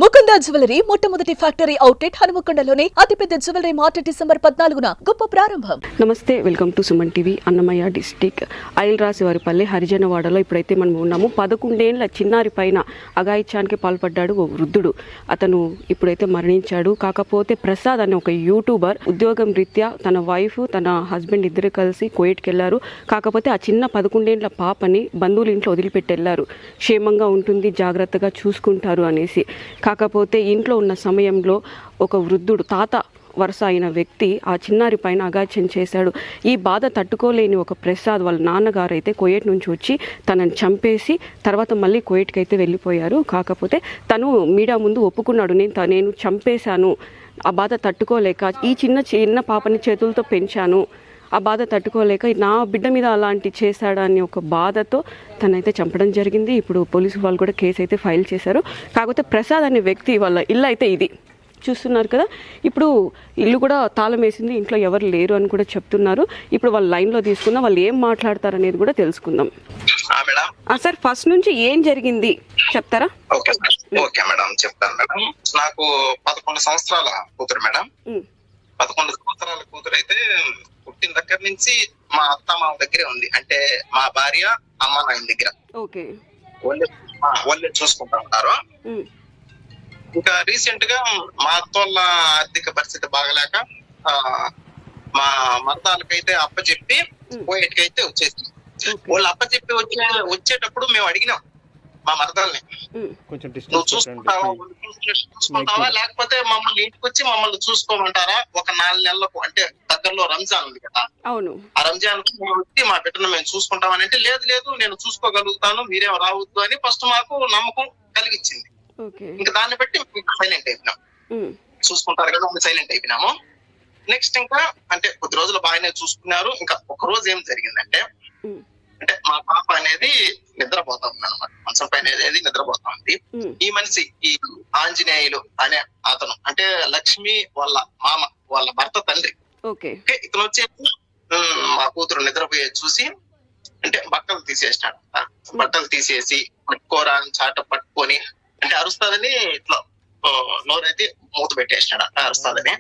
Mukunda jewellery మొట్టమొదటి factory outlet హనుమకొండలోనే అతిపెద్ద జ్యువెలరీ మార్ట్ డిసెంబర్ 14న గొప్ప ప్రారంభం. నమస్తే, welcome to Suman TV. Annamayya district ఐల్రాసివారిపల్లి హరిజనవాడలో ఇప్పుడైతే మనం ఉన్నాము. 11 ఏళ్ల చిన్నారి పైన అఘాయిత్యానికి పాల్పడ్డాడు ఓ వృద్ధుడు. అతను ఇప్పుడైతే మరణించాడు. కాకపోతే ప్రసాద్ అనే ఒక యూట్యూబర్ ఉద్యోగం రీత్యా తన వైఫ్ తన హస్బెండ్ ఇద్దరు కలిసి కువైట్కి వెళ్లారు. కాకపోతే ఆ చిన్న 11 ఏళ్ల పాపని బంధువుల ఇంట్లో వదిలిపెట్టి వెళ్లారు. క్షేమంగా ఉంటుంది, జాగ్రత్తగా చూసుకుంటారు అనేసి. కాకపోతే ఇంట్లో ఉన్న సమయంలో ఒక వృద్ధుడు తాత వరుస అయిన వ్యక్తి ఆ చిన్నారి పైన అఘాయిత్యం చేశాడు. ఈ బాధ తట్టుకోలేని ఒక ప్రసాద్ వాళ్ళ నాన్నగారు అయితే కువైట్ నుంచి వచ్చి తనని చంపేసి తర్వాత మళ్ళీ కువైట్కి అయితే వెళ్ళిపోయారు. కాకపోతే తను మీడియా ముందు ఒప్పుకున్నాడు, నేను చంపేశాను, ఆ బాధ తట్టుకోలేక ఈ చిన్న పాపని చేతులతో పెంచాను, ఆ బాధ తట్టుకోలేక నా బిడ్డ మీద అలాంటి చేశాడని ఒక బాధతో తనైతే చంపడం జరిగింది. ఇప్పుడు పోలీసు వాళ్ళు కూడా కేసు అయితే ఫైల్ చేశారు. కాకపోతే ప్రసాద్ అనే వ్యక్తి వాళ్ళ ఇల్లు అయితే ఇది చూస్తున్నారు కదా. ఇప్పుడు ఇల్లు కూడా తాళం వేసింది, ఇంట్లో ఎవరు లేరు అని కూడా చెప్తున్నారు. ఇప్పుడు వాళ్ళు లైన్లో తీసుకుందాం, వాళ్ళు ఏం మాట్లాడతారు అనేది కూడా తెలుసుకుందాం. సార్, ఫస్ట్ నుంచి ఏం జరిగింది చెప్తారా? ఓకే మేడం, చెప్తాను మేడం. నాకు 11 సంవత్సరాల కూతురు మేడం. 11 సంవత్సరాల కూతురు అయితే పుట్టిన దగ్గర నుంచి మా అత్త మామ దగ్గరే ఉంది. అంటే మా భార్య అమ్మ నాయన దగ్గర వాళ్ళే చూసుకుంటా ఉంటారు. ఇంకా రీసెంట్ గా మా అత్త వాళ్ళ ఆర్థిక పరిస్థితి బాగలేక మా మరదాలకైతే అప్పచెప్పి కువైట్కి అయితే వచ్చేసి వాళ్ళు అప్పచెప్పి వచ్చేటప్పుడు మేము అడిగినాం మా మరదల్ని, నువ్వు చూసుకుంటావా లేకపోతే మమ్మల్ని ఇంటికి వచ్చి మమ్మల్ని చూసుకోమంటారా? ఒక 4 నెలలకు, అంటే దగ్గరలో రంజాన్ ఉంది కదా, అవును, ఆ రంజాన్ వచ్చి మా బిడ్డను మేము చూసుకుంటామని అంటే లేదు నేను చూసుకోగలుగుతాను, మీరేం రావద్దు అని ఫస్ట్ మాకు నమ్మకం కలిగించింది. ఇంకా దాన్ని బట్టి సైలెంట్ అయిపోయినాం. చూసుకుంటారు కదా, సైలెంట్ అయిపోయినాము. నెక్స్ట్ ఇంకా అంటే కొద్ది రోజులు బాగానే చూసుకున్నారు. ఇంకా ఒక రోజు ఏం జరిగిందంటే, అంటే మా పాప అనేది నిద్రపోతా ఉంది అనమాట, మంచం పైన అనేది నిద్రపోతా ఉంది. ఈ మనిషి ఈ ఆంజనేయులు అనే అతను, అంటే లక్ష్మి వాళ్ళ మామ, వాళ్ళ భర్త తండ్రి, ఇతను వచ్చేసి మా కూతురు నిద్రపోయే చూసి అంటే బట్టలు తీసేసినాడు. బట్టలు తీసేసి పట్టుకోరా అని చాట పట్టుకొని, అంటే అరుస్తాదని ఇట్లా నోరైతే మూత పెట్టేసినాడు, అరుస్తాదని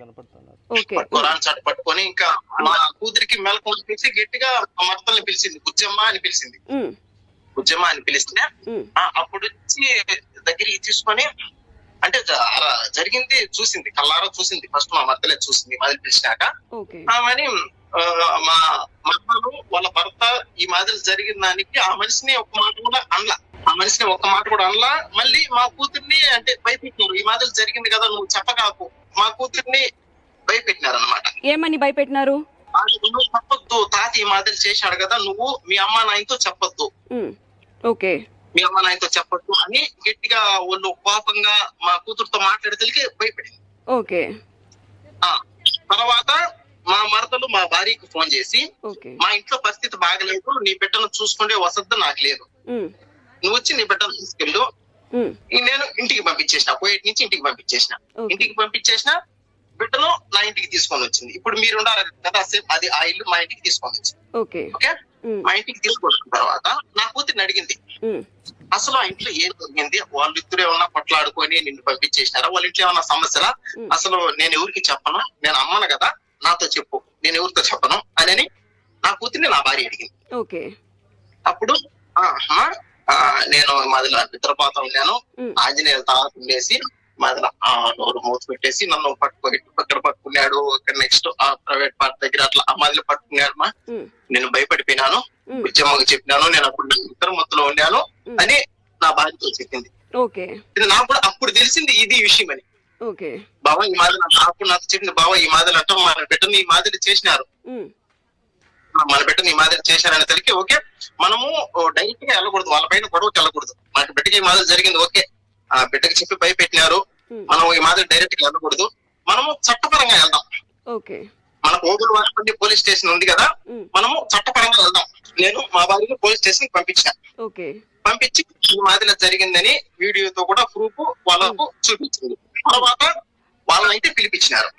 పట్టుకోరాని చాట పట్టుకొని ఇంకా మా కూతురికి మెలకు పిలిచి గట్టిగా మర్తల్ని పిలిచింది, బుజ్జమ్మ అని పిలిచింది. బుజ్జమ్మ అని పిలిస్తే అప్పుడు వచ్చి దగ్గరికి తీసుకొని, అంటే జరిగింది చూసింది, కల్లారా చూసింది. ఫస్ట్ మా మర్తలే చూసింది, మాదిరి పిలిచినాక ఆమెని మా మర్తలు వాళ్ళ భర్త ఈ మాదిరి జరిగిన దానికి ఆ మనిషిని ఒక్క మాట కూడా అనలా. మళ్ళీ మా కూతుర్ని అంటే భయపెట్టినారు, ఈ మాదిరి జరిగింది కదా నువ్వు చెప్పగాకు, మా కూతుర్ని భయపెట్టినారు అనమాట. ఏమని భయపెట్టినారు? నువ్వు చెప్పొద్దు, తాత ఈ మాదిరి చేశాడు కదా, నువ్వు మీ అమ్మ నాయనతో చెప్పొద్దు, మీ అమ్మ నాయనతో చెప్పొద్దు అని గట్టిగా వాళ్ళు కోపంగా మా కూతురుతో మాట్లాడేసరికి భయపడింది. తర్వాత మా మరదలు మా భార్యకి ఫోన్ చేసి, మా ఇంట్లో పరిస్థితి బాగలేదు, నీ బిడ్డను చూసుకుంటే వసద్దు నాకు లేదు, నువ్వు వచ్చి నీ బిడ్డను తీసుకెళ్ళు. నేను ఇంటికి పంపించేసిన, కువైట్ నుంచి ఇంటికి పంపించేసిన బిడ్డను నా ఇంటికి తీసుకొని వచ్చింది. ఇప్పుడు మీరు ఉండాలి కదా, అది ఆ ఇల్లు మా ఇంటికి తీసుకొని వచ్చింది. ఓకే, మా ఇంటికి తీసుకొచ్చిన తర్వాత నా కూతురిని అడిగింది, అసలు ఆ ఇంట్లో ఏం జరిగింది, వాళ్ళు ఇద్దరు ఏమన్నా కొట్లాడుకొని నిన్ను పంపించేసినారా, వాళ్ళ ఇంట్లో ఏమన్నా సమస్యలా, అసలు నేను ఎవరికి చెప్పను, నేను అమ్మను కదా, నాతో చెప్పు, నేను ఎవరితో చెప్పను అని నా కూతురిని నా భార్య అడిగింది. అప్పుడు నేను మాదిలో నిద్రపోతా ఉన్నాను, ఆంజనేయుల తాత ఉండేసి మాదిలో నోరు మూత పెట్టేసి నన్ను ఇక్కడ పట్టుకున్నాడు, ఇక్కడ నెక్స్ట్ ఆ ప్రైవేట్ పార్ట్ దగ్గర అట్లా ఆ మాదిలో పట్టుకున్నాడు. నేను భయపడిపోయినాను, ఉద్యమంగా చెప్పినాను, నేను అప్పుడు ఇద్దరు మొత్తంలో ఉన్నాను అని నా భార్యతో చెప్పింది. నాకు కూడా అప్పుడు తెలిసింది ఇది విషయం అని. బాబా ఈ మాదిరి అప్పుడు నాకు చెప్పింది, బాబా ఈ మాదిరి అంటాం, మన బిడ్డను ఈ మాదిరి చేసినారు, మన బిడ్డను ఈ మాదిరి చేశారని తెలిసి ఓకే మనము డైరెక్ట్ గా వెళ్ళకూడదు, వాళ్ళ పైన గొడవకి వెళ్ళకూడదు. మనకి బిడ్డకి ఈ మాదిరి జరిగింది, ఓకే ఆ బిడ్డకి చెప్పి భయపెట్టినారు, మనం ఈ మాదిరి డైరెక్ట్ గా వెళ్ళకూడదు, మనము చట్టపరంగా వెళ్దాం. మనకు ఓగులవారిపల్లి పోలీస్ స్టేషన్ ఉంది కదా, మనము చట్టపరంగా వెళ్దాం. నేను మా భార్యని పోలీస్ స్టేషన్ పంపించిన, పంపించి ఈ మాదిరి జరిగిందని వీడియోతో కూడా ప్రూఫ్ వాళ్ళకు చూపించింది. తర్వాత వాళ్ళనైతే పిలిపించినారు,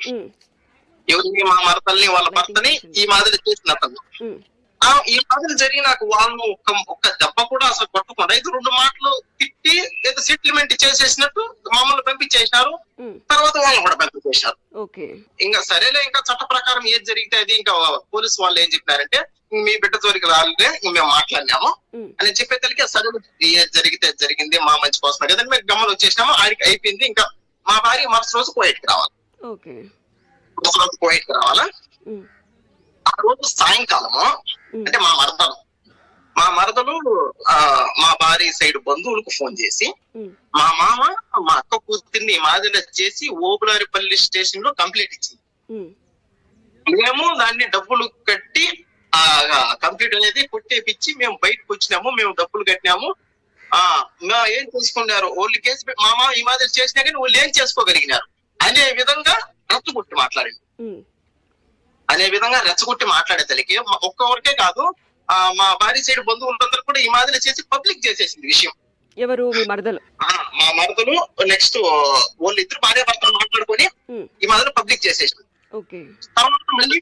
ఎవరిని మా మరతల్ని వాళ్ళ భర్తని ఈ మాదిరి చేసిన అతను ఈ మాదిరి జరిగి నాకు వాళ్ళను ఒక్క దెబ్బ కూడా అసలు కొట్టకుండా 2 మాటలు తిట్టి ఏదో సెటిల్మెంట్ చేసేసినట్టు మమ్మల్ని పంపించేసినారు. తర్వాత వాళ్ళని కూడా పంపించేసినారు. ఇంకా సరేలే, ఇంకా చట్ట ప్రకారం ఏది జరిగితే అది. ఇంకా పోలీసు వాళ్ళు ఏం చెప్పినారంటే మీ బిడ్డ జోలికి రాలే, మేము మాట్లాడినాము అని చెప్పేసరికి సరే ఏది జరిగితే జరిగింది, మా మంచి కోసమే కదండి మేము గమ్మలు వచ్చేసినాము. ఆయనకి అయిపోయింది. ఇంకా మా భార్య మరుసటి రోజు కోయట్కి రావాలి. మరుసటి రోజు కోయట్కి రావాలా. ఆ రోజు సాయంకాలము అంటే మా మరదలు మా భార్య సైడ్ బంధువులకు ఫోన్ చేసి మా మామ మా అక్క కూతుర్ని మాదిరి చేసి ఓబులారిపల్లి స్టేషన్ లో కంప్లైంట్ ఇచ్చింది. మేము దాన్ని డబ్బులు కట్టి కంప్లీట్ అనేది కొట్టేపిచ్చి మేము బయటకు వచ్చినాము. మేము డబ్బులు కట్టినాము. ఏం చేసుకున్నారు వాళ్ళు కేసు మామ ఈ మాదిరి చేసినా కానీ వాళ్ళు ఏం చేసుకోగలిగినారు అనే విధంగా రెచ్చగొట్టి మాట్లాడేసరికి ఒక్కవరకే కాదు మా భార్య సైడ్ బంధువులందరూ కూడా ఈ మాదిరి చేసి పబ్లిక్ చేసేసింది విషయం. ఎవరు? మీ మరదలు? మా మరదలు. నెక్స్ట్ వాళ్ళు ఇద్దరు భార్య భర్తలు మాట్లాడుకొని ఈ మాదిరి పబ్లిక్ చేసేసింది. తర్వాత మళ్ళీ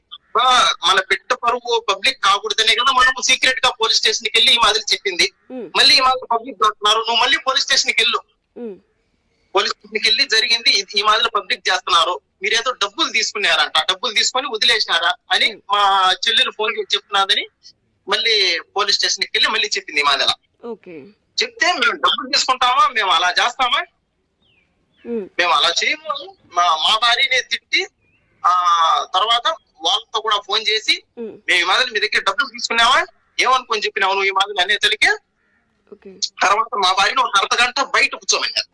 మన బిడ్డ పరువు పబ్లిక్ కాకూడదనే కదా మనం సీక్రెట్ గా పోలీస్ స్టేషన్ కి వెళ్ళి ఈ మాదిరి చెప్పింది. మళ్ళీ ఈ మాదిరి పబ్లిక్ చేస్తున్నారు, నువ్వు మళ్ళీ పోలీస్ స్టేషన్ కి వెళ్ళు, పోలీస్ స్టేషన్ కి వెళ్ళి జరిగింది ఈ మాదిరి పబ్లిక్ చేస్తున్నారు, మీరేదో డబ్బులు తీసుకున్నారంట, డబ్బులు తీసుకొని వదిలేసినారా అని మా చెల్లెలు ఫోన్ చేసి చెప్తున్నదని మళ్ళీ పోలీస్ స్టేషన్ కి వెళ్ళి మళ్ళీ చెప్పింది ఈ మాదిరి. చెప్తే మేము డబ్బులు తీసుకుంటామా, మేము అలా చేస్తామా, మేము అలా చేయము. మా భార్యనే తిట్టి తర్వాత వాళ్ళతో కూడా ఫోన్ చేసి మేము ఈ మాదిరి మీ దగ్గర డబ్బులు తీసుకున్నావా, ఏమనుకొని చెప్పినావు నువ్వు ఈ మాదిరి అనే తల్లికి. తర్వాత మా భార్యను ఒక అర్ధగంట బయట కూర్చోమన్నారు.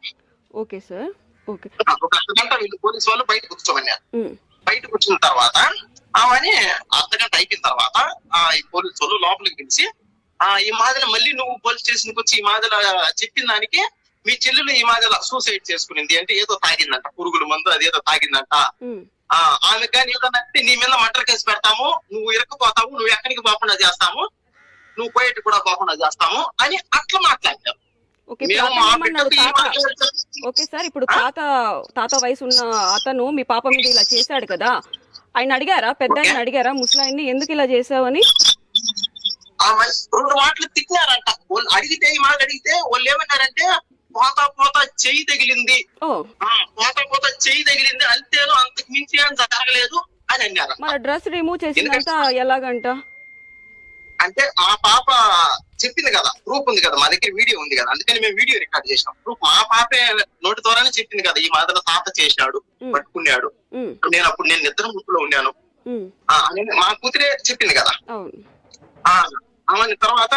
ఒక అర్ధగంట వీళ్ళు పోలీసు వాళ్ళు బయట కూర్చోమన్నారు. బయట కూర్చున్న తర్వాత ఆమెని అర్ధగంట అయిపోయిన తర్వాత ఈ పోలీసు వాళ్ళు లోపలికి పిలిచి ఈ మాదిరి మళ్ళీ నువ్వు పోలీస్ స్టేషన్ కి వచ్చి ఈ మాదిరి చెప్పిన దానికి మీ చెల్లెలు ఈ మాదిరి సూసైడ్ చేసుకునింది అంటే ఏదో తాగిందంట, పురుగుల మందు అదేదో తాగిందంట, ఆమె కానీ ఏదన్నా నీ మీద మర్డర్ కేసు పెడతాము, నువ్వు ఇరకపోతావు, నువ్వు ఎక్కడికి పోకుండా చేస్తాము, నువ్వు పోయేటి కూడా పోకుండా చేస్తాము అని అట్లా మాట్లాడారు. ఓకే సార్, ఇప్పుడు తాత వయసు ఉన్న అతను మీ పాప మీద ఇలా చేశాడు కదా, ఆయన అడిగారా, పెద్ద ఆయన అడిగారా ముసలాయన్ని ఎందుకు ఇలా చేసావని? 2 మాటలు తిట్టినారంట. వాళ్ళు అడిగితే ఈ మాట అడిగితే వాళ్ళు ఏమన్నారంటే పోతా చెయ్యి తగిలింది, పోతా చెయ్యి తగిలింది అంతేనో, అంతకు మించి ఏం జరగలేదు అని అన్నారు. మన డ్రెస్ రిమూవ్ చేసినంత ఎలాగంట అంటే మా పాప చెప్పింది కదా, ప్రూఫ్ ఉంది కదా, మా దగ్గర వీడియో ఉంది కదా, అందుకని మేము వీడియో రికార్డ్ చేసినాం. ప్రూఫ్ మా పాపే నోటి ద్వారానే చెప్పింది కదా, ఈ మాదిరి తాత చేసినాడు, పట్టుకున్నాడు, నేను నిద్ర ముక్కులో ఉన్నాను అని మా కూతురే చెప్పింది కదా. తర్వాత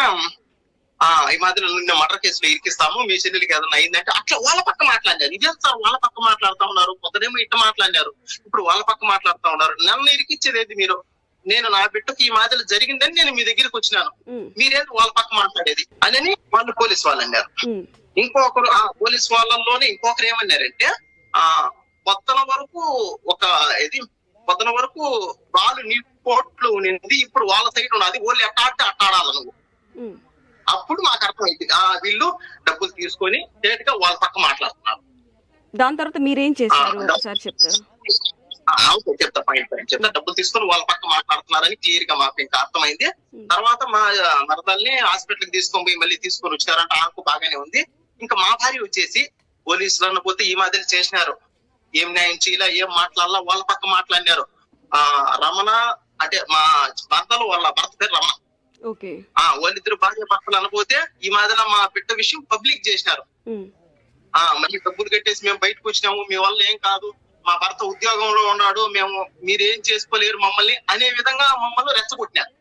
ఈ మాదిరి మర్డర్ కేసులో ఇరికిస్తాము, మీ చెల్లెలకి ఏదైనా అయిందంటే అట్లా వాళ్ళ పక్క మాట్లాడారు. ఇదేం సార్ వాళ్ళ పక్క మాట్లాడుతా ఉన్నారు, పొద్దునేమో ఇట్లా మాట్లాడారు, ఇప్పుడు వాళ్ళ పక్క మాట్లాడుతా ఉన్నారు. నన్ను ఇరికిచ్చేది మీరు, నేను నా బిడ్డకి ఈ మాదిరి జరిగిందని నేను మీ దగ్గరికి వచ్చినాను, మీరేంటి వాళ్ళ పక్క మాట్లాడేది అని వాళ్ళు పోలీసు వాళ్ళు అన్నారు. ఇంకొకరు పోలీసు వాళ్ళలోనే ఇంకొకరు ఏమన్నారంటే పొద్దున వరకు వాళ్ళు నీ కోర్టులో ఉన్నది, ఇప్పుడు వాళ్ళ సైడ్ ఉన్నది, వాళ్ళు ఎట్లా ఆడాలి నువ్వు. అప్పుడు మాకు అర్థమైంది వీళ్ళు డబ్బులు తీసుకొని డైరెక్ట్ గా వాళ్ళ పక్క మాట్లాడుతున్నారు. దాని తర్వాత మీరేం చేస్తారు సార్ చెప్తారు? చెప్తా డబ్బులు తీసుకొని వాళ్ళ పక్క మాట్లాడుతున్నారని క్లియర్ గా మాకు ఇంకా అర్థమైంది. తర్వాత మా మరదల్ని హాస్పిటల్ కి తీసుకొని పోయి మళ్ళీ తీసుకొని వచ్చారంటే ఆకు బాగానే ఉంది. ఇంకా మా భార్య వచ్చేసి పోలీసులు అన్నపోతే ఈ మాదిరి చేసినారు, ఏం న్యాయం చేయాల, ఏం మాట్లాడాలా, వాళ్ళ పక్క మాట్లాడినారు. రమణ అంటే మా భర్తలు, వాళ్ళ భర్త పేరు రమణ, వాళ్ళిద్దరు భార్య భర్తలు అనపోతే ఈ మాదిరి మా బిడ్డ విషయం పబ్లిక్ చేసినారు. మళ్ళీ డబ్బులు కట్టేసి మేము బయటకు వచ్చినాము, మీ వల్ల ఏం కాదు, మా భర్త ఉద్యోగంలో ఉన్నాడు, మీరేం చేసుకోలేరు మమ్మల్ని అనే విధంగా మమ్మల్ని రెచ్చగొట్టినారు.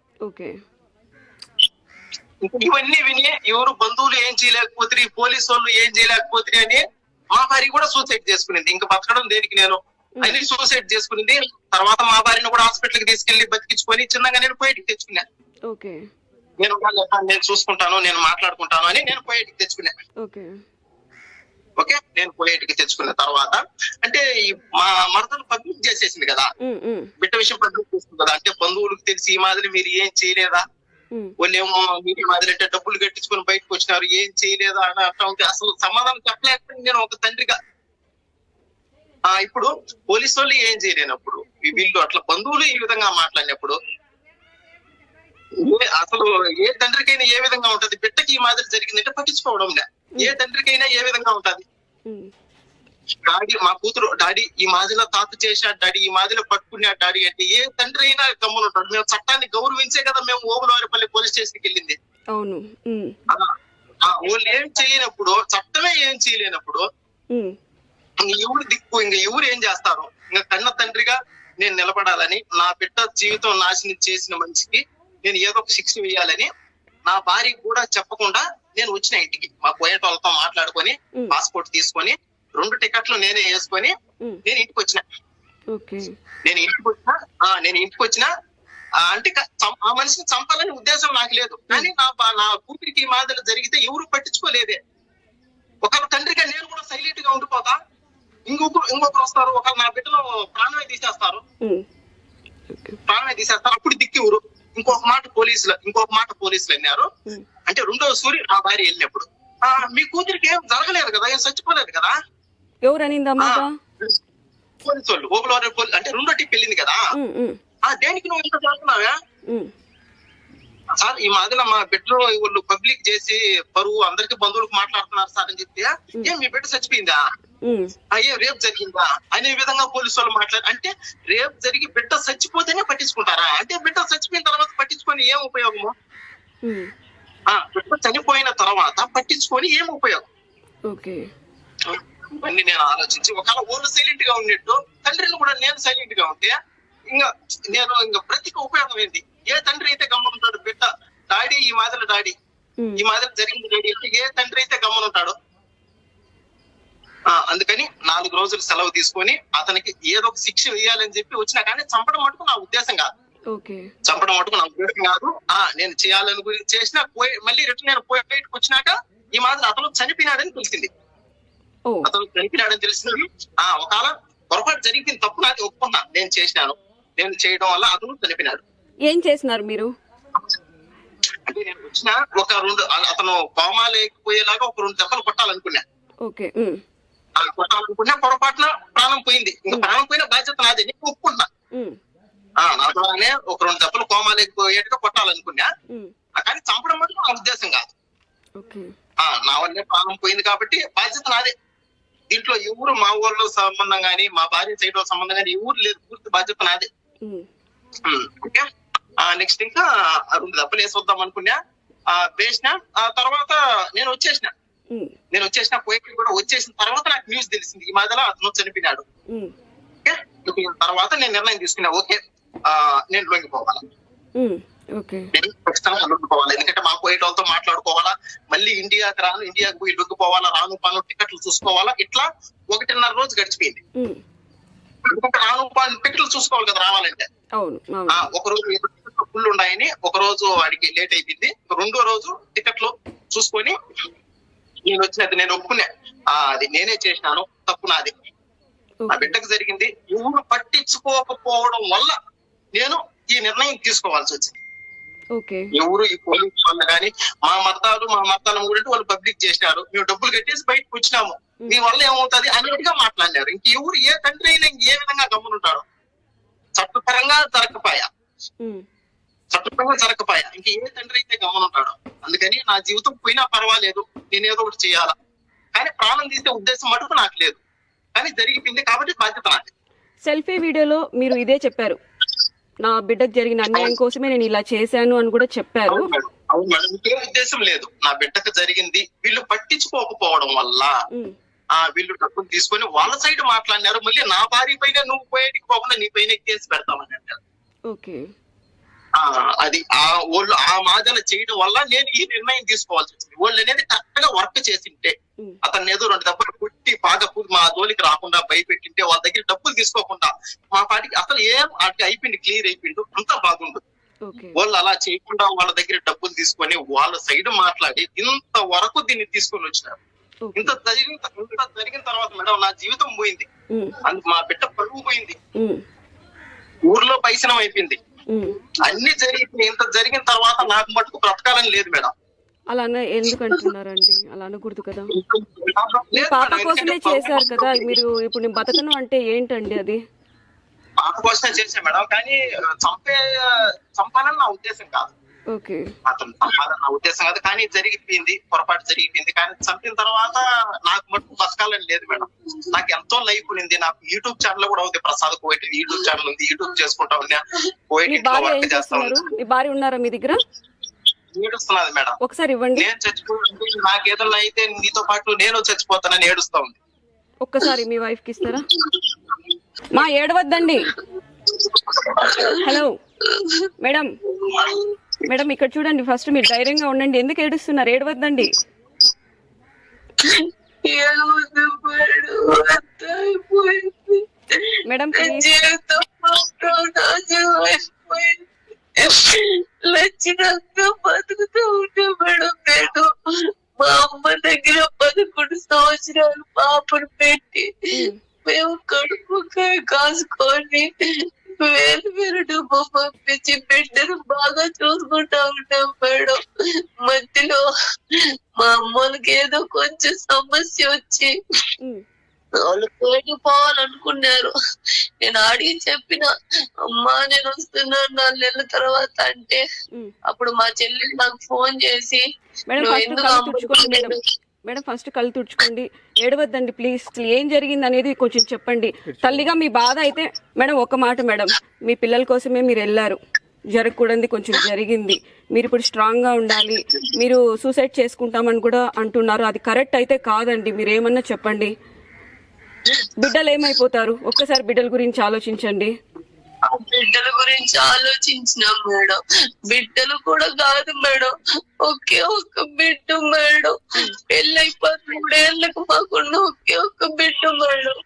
ఇవన్నీ విని ఎవరు బంధువులు ఏం చేయలేకపోతే, పోలీసు వాళ్ళు ఏం చేయలేకపోతే అని మా భార్య కూడా సూసైడ్ చేసుకునింది. ఇంకా బతకడం దేనికి నేను అని సూసైడ్ చేసుకునింది. తర్వాత మా భార్యను కూడా హాస్పిటల్ కి తీసుకెళ్లి బతికించుకొని చిన్నగా నేను పోయేటికి తెచ్చుకున్నాను. నేను చూసుకుంటాను, నేను మాట్లాడుకుంటాను అని నేను పోయేటికి తెచ్చుకున్నాను. ఓకే, నేను పోయేటికి తెచ్చుకున్న తర్వాత అంటే మా మరదలు పబ్లిక్ చేసేసింది కదా, బిడ్డ విషయం పబ్లిక్ చేస్తుంది కదా, అంటే బంధువులకు తెలిసి ఈ మాదిరి మీరు ఏం చేయలేదా, వాళ్ళు ఏమో మీరు ఈ మాదిరి అంటే డబ్బులు కట్టించుకొని బయటకు వచ్చినారు, ఏం చేయలేదా అని అట్లా ఉంటే అసలు సమాధానం చెప్పలేకపోతే నేను ఒక తండ్రిగా. ఇప్పుడు పోలీసు వాళ్ళు ఏం చేయలేనప్పుడు, వీళ్ళు అట్లా బంధువులు ఈ విధంగా మాట్లాడినప్పుడు అసలు ఏ తండ్రికైనా ఏ విధంగా ఉంటది, బిడ్డకి ఈ మాదిరి జరిగిందంటే పట్టించుకోవడం లే. ఏ తండ్రికైనా ఏ విధంగా ఉంటది. డాడీ మా కూతురు డాడీ ఈ మాదిరిలో తాత చేశాడు, డాడీ ఈ మాదిరిలో పట్టుకున్నాడు డాడీ అంటే ఏ తండ్రి అయినా గమ్మున ఉంటాడు. మేము చట్టాన్ని గౌరవించే కదా మేము ఓబులవారిపల్లి పోలీస్ స్టేషన్కి వెళ్ళింది. అవును. వాళ్ళు ఏం చేయలేనప్పుడు, చట్టమే ఏం చేయలేనప్పుడు ఎవరు దిక్కు, ఇంక ఎవరు ఏం చేస్తారు? ఇంకా కన్న తండ్రిగా నేను నిలబడాలని, నా బిడ్డ జీవితం నాశనం చేసిన మనిషికి నేను ఏదో ఒక శిక్ష వేయాలని నా భార్య కూడా చెప్పకుండా నేను వచ్చిన ఇంటికి. మా పోయేటోళ్ళతో మాట్లాడుకొని పాస్పోర్ట్ తీసుకొని 2 టికెట్లు నేనే వేసుకొని నేను ఇంటికి వచ్చిన. నేను ఇంటికి వచ్చిన అంటే ఆ మనిషిని చంపాలని ఉద్దేశం నాకు లేదు. కానీ నా కూతురికి ఈ మాదిరి జరిగితే ఎవరు పట్టించుకోలేదే. ఒకరు తండ్రిగా నేను కూడా సైలెంట్ గా ఉండిపోతా, ఇంకొకరు వస్తారు, ఒకరు నా బిడ్డలో ప్రాణమే తీసేస్తారు. అప్పుడు దిక్కు ఎవరు? ఇంకొక మాట పోలీసులు అన్నారు. అంటే 2వ సూరి నా భార్య వెళ్ళినప్పుడు, మీ కూతురికి ఏం జరగలేదు కదా, ఏం చచ్చిపోలేదు కదా. ఎవరనిందమ్మా? పోలీసు వాళ్ళు, ఓబులవారి అంటే 2వ టిప్ వెళ్ళింది కదా. దేనికి నువ్వు ఇంత చేస్తున్నావా సార్? ఈ మాదిరిలో మా బిడ్డలో వాళ్ళు పబ్లిక్ చేసి పరువు అందరికి బంధువులకు మాట్లాడుతున్నారు సార్ అని చెప్తే, ఏం మీ బిడ్డ చచ్చిపోయిందా, ఏం రేపు జరిగిందా అనే విధంగా పోలీసు వాళ్ళు మాట్లాడారు. అంటే రేపు జరిగి బిడ్డ చచ్చిపోతేనే పట్టించుకుంటారా? అంటే బిడ్డ చచ్చిపోయిన తర్వాత పట్టించుకొని ఏం ఉపయోగము? బిడ్డ చనిపోయిన తర్వాత పట్టించుకొని ఏం ఉపయోగం? ఇవన్నీ నేను ఆలోచించి, ఒకవేళ ఊరు సైలెంట్ గా ఉన్నట్టు తండ్రిని కూడా నేను సైలెంట్ గా ఉంటే ఇంకా బ్రతికి ఉపయోగం ఏంటి? ఏ తండ్రి అయితే గమ్మునుంటాడు? బిడ్డ డాడీ ఈ మాదిరి జరిగింది డాడీ అంటే ఏ తండ్రి అయితే గమ్మునుంటాడు? అందుకని 4 రోజులు సెలవు తీసుకొని అతనికి ఏదో ఒక శిక్ష వేయాలని చెప్పి వచ్చినా. కానీ చంపడం మటుకు నా ఉద్దేశం కాదు. నేను చేయాలని చేసినా మళ్ళీ రిటర్న్ నేను బయటకు వచ్చినాక ఈ మాదిరి అతను చనిపోయినాడని తెలిసింది. ఒకవేళ పొరపాటు జరిగింది, తప్పు నాది ఒప్పుకున్నా, నేను చేసినాను, నేను చేయడం వల్ల అతను చనిపోయినాడు. ఏం చేసినారు మీరు? అంటే నేను వచ్చిన ఒక 2 అతను కోమా లేకపోయేలాగా ఒక 2 దెబ్బలు కొట్టాలనుకున్నా. పొరపాటున ప్రాణం పోయింది. ఇంకా ప్రాణం పోయిన బాధ్యత నాది, నేను ఒప్పుకుంటున్నా. నా ద్వారానే ఒక 2 దెబ్బలు కోమా లేకపోయేట్టుగా కొట్టాలనుకున్నా. కానీ చంపడం మటుకు నా ఉద్దేశం కాదు. నా వల్లే ప్రాణం పోయింది కాబట్టి బాధ్యత నాదే. దీంట్లో ఎవరు మా ఊళ్ళో సంబంధం గానీ, మా భార్య సైడ్ సంబంధం గానీ ఎవరు లేదు. పూర్తి బాధ్యత నాదే. ఓకే, నెక్స్ట్ ఇంకా 2 దెబ్బలు వేసి వద్దాం అనుకున్నా. వేసిన తర్వాత నేను వచ్చేసిన పోయి కూడా వచ్చేసిన తర్వాత నాకు న్యూస్ తెలిసింది, ఈ మధ్యలో అతను చనిపోయినాడు. ఓకే, తర్వాత నేను నిర్ణయం తీసుకున్నా, ఓకే నేను లొంగిపోవాలి. ఖచ్చితంగా లొంగిపోవాలి. ఎందుకంటే మా పోయేటోళ్ళతో మాట్లాడుకోవాలా, మళ్ళీ ఇండియాకి పోయి లొంగిపోవాలా, రాను పాను టికెట్లు చూసుకోవాలా. ఇట్లా 1.5 రోజు గడిచిపోయింది. ఎందుకంటే రాను పాను టికెట్లు చూసుకోవాలి కదా రావాలంటే. ఒక రోజు ఫుల్ ఉన్నాయని ఒక రోజు వాడికి లేట్ అయిపోయింది. 2వ రోజు టికెట్లు చూసుకొని నేను వచ్చినది, నేను ఒప్పుకున్నా, అది నేనే చేసినాను, తప్పు నాది, నా బిడ్డకు జరిగింది. ఎవరు పట్టించుకోకపోవడం వల్ల నేను ఈ నిర్ణయం తీసుకోవాల్సి వచ్చింది. ఎవరు ఈ పోలీసు వాళ్ళు కానీ మా మతాల గురించి వాళ్ళు పబ్లిక్ చేసినారు, మేము డబ్బులు కట్టేసి బయటకు వచ్చినాము, మీ వల్ల ఏమవుతుంది అన్నట్టుగా మాట్లాడినారు. ఇంకెవరు ఏ తండ్రి అయినా ఏ విధంగా గమ్మునుంటాడు? చట్టపరంగా జరగకపోయా ఇంక ఏ తండ్రి అయితే గమనుంటాడు. అందుకని నా జీవితం పోయినా పర్వాలేదు, నేను ఏదో ఒకటి చేయాలా. కానీ ప్రాణం తీసే ఉద్దేశం మటుకు నాకు లేదు. కానీ జరిగిపోయింది కాబట్టి బాధ్యత నాది. సెల్ఫీ వీడియోలో మీరు ఇదే చెప్పారు, నా బిడ్డకు జరిగిన అన్యాయం కోసమే నేను ఇలా చేశాను అని కూడా చెప్పారు. అవును మేడం, ఇంకేం ఉద్దేశం లేదు. నా బిడ్డకు జరిగింది, వీళ్ళు పట్టించుకోకపోవడం వల్ల వీళ్ళు డబ్బులు తీసుకొని వాళ్ళ సైడ్ మాట్లాడినారు. మళ్ళీ నా భార్య పైన నువ్వు పోయేటికి పోకుండా నీ పైన కేసు పెడతామని అంటారు. అది వాళ్ళు ఆ మాదన చేయడం వల్ల నేను ఈ నిర్ణయం తీసుకోవాల్సి వచ్చింది. వాళ్ళు అనేది కరెక్ట్ గా వర్క్ చేసింటే, అతను ఏదో 2 దెబ్బలు కుట్టి బాగా మా జోలికి రాకుండా భయపెట్టింటే, వాళ్ళ దగ్గర డబ్బులు తీసుకోకుండా మా పాటికి అసలు ఏం అయిపోయింది, క్లియర్ అయిపోయింది, అంతా బాగుండు. వాళ్ళు అలా చేయకుండా వాళ్ళ దగ్గర డబ్బులు తీసుకొని వాళ్ళ సైడ్ మాట్లాడి ఇంత వరకు దీన్ని తీసుకొని వచ్చినారు. ఇంత జరిగిన తర్వాత మేడం నా జీవితం పోయింది, మా బిడ్డ పరువు పోయింది, ఊర్లో పైసనం అయిపోయింది, అన్ని ఇంత జరిగిన తర్వాత నాకు మటుకు బ్రతకాలని లేదు మేడం. అలా ఎందుకు అంటున్నారండి? అలా అనకూడదు కదా, పాప కోసమే చేశారు కదా మీరు. ఇప్పుడు నేను బతకను అంటే ఏంటండి అది? పాప కోసమే చేసా మేడం, కానీ చంపాలని నా ఉద్దేశం కాదు. అతను చంపాలని నా ఉద్దేశం కాదు, కానీ జరిగిపోయింది, పొరపాటు జరిగిపోయింది. కానీ చంపిన తర్వాత నాకు మటుకు బతకాలని లేదు మేడం. నాకు ఎంతో లైఫ్ ఉంది. నాకు యూట్యూబ్ ఛానల్ కూడా ఉంది, ప్రసాద్ కోయిట్ యూట్యూబ్ ఛానల్ ఉంది. యూట్యూబ్ చేసుకుంటా ఉన్నా, కోయిట్ వర్క్ చేస్తా ఉన్నా. మీ భార్య ఉన్నారా మీ దగ్గర? ఏడుస్తున్నది మేడం. ఒకసారి ఇవ్వండి. నేను చచ్చిపోతే నాకు ఏదైనా అయితే నీతో పాటు నేను చచ్చిపోతానని ఏడుస్తా ఉంది. ఒక్కసారి మీ వైఫ్ కి ఇస్తారా? మా ఏడవద్దండి. హలో మేడం, మేడం ఇక్కడ చూడండి, ఫస్ట్ మీరు ధైర్యంగా ఉండండి. ఎందుకు ఏడుస్తున్నారు? ఏడవద్దండి మేడం. లక్షణంగా బతుకుతూ ఉంటా మేడం. నేను మా అమ్మ దగ్గర 11 సంవత్సరాలు పాపను పెట్టి మేము కడుపు కాసుకొని వేరు డబ్బు పంపించి బిడ్డను బాగా చూసుకుంటా ఉంటాం మేడం. మధ్యలో మా అమ్మలకి ఏదో కొంచెం సమస్య వచ్చి వాళ్ళు పోవాలనుకున్నారు. నేను అడిగి చెప్పిన, అమ్మా నేను వస్తున్నాను 4 నెలల తర్వాత అంటే, అప్పుడు మా చెల్లి నాకు ఫోన్ చేసి మేడం ఫస్ట్ కళ్ళు తుడుచుకోండి, ఏడవద్దండి ప్లీజ్. ఏం జరిగింది అనేది కొంచెం చెప్పండి. తల్లిగా మీ బాధ అయితే మేడం ఒక మాట మేడం, మీ పిల్లల కోసమే మీరు వెళ్ళారు, జరగకూడదు కొంచెం జరిగింది. మీరు ఇప్పుడు స్ట్రాంగ్ గా ఉండాలి. మీరు సూసైడ్ చేసుకుంటామని కూడా అంటున్నారు, అది కరెక్ట్ అయితే కాదండి. మీరు ఏమన్నా చెప్పండి. బిడ్డలు ఏమైపోతారు? ఒక్కసారి బిడ్డల గురించి ఆలోచించండి. బిడ్డల గురించి ఆలోచించినాం మేడం. బిడ్డలు కూడా కాదు మేడం, ఒకే ఒక్క బిడ్డ మేడం. పెళ్ళైపోతే 3 ఏళ్ళకు మాకున్న ఒకే ఒక్క బిడ్డ మేడం.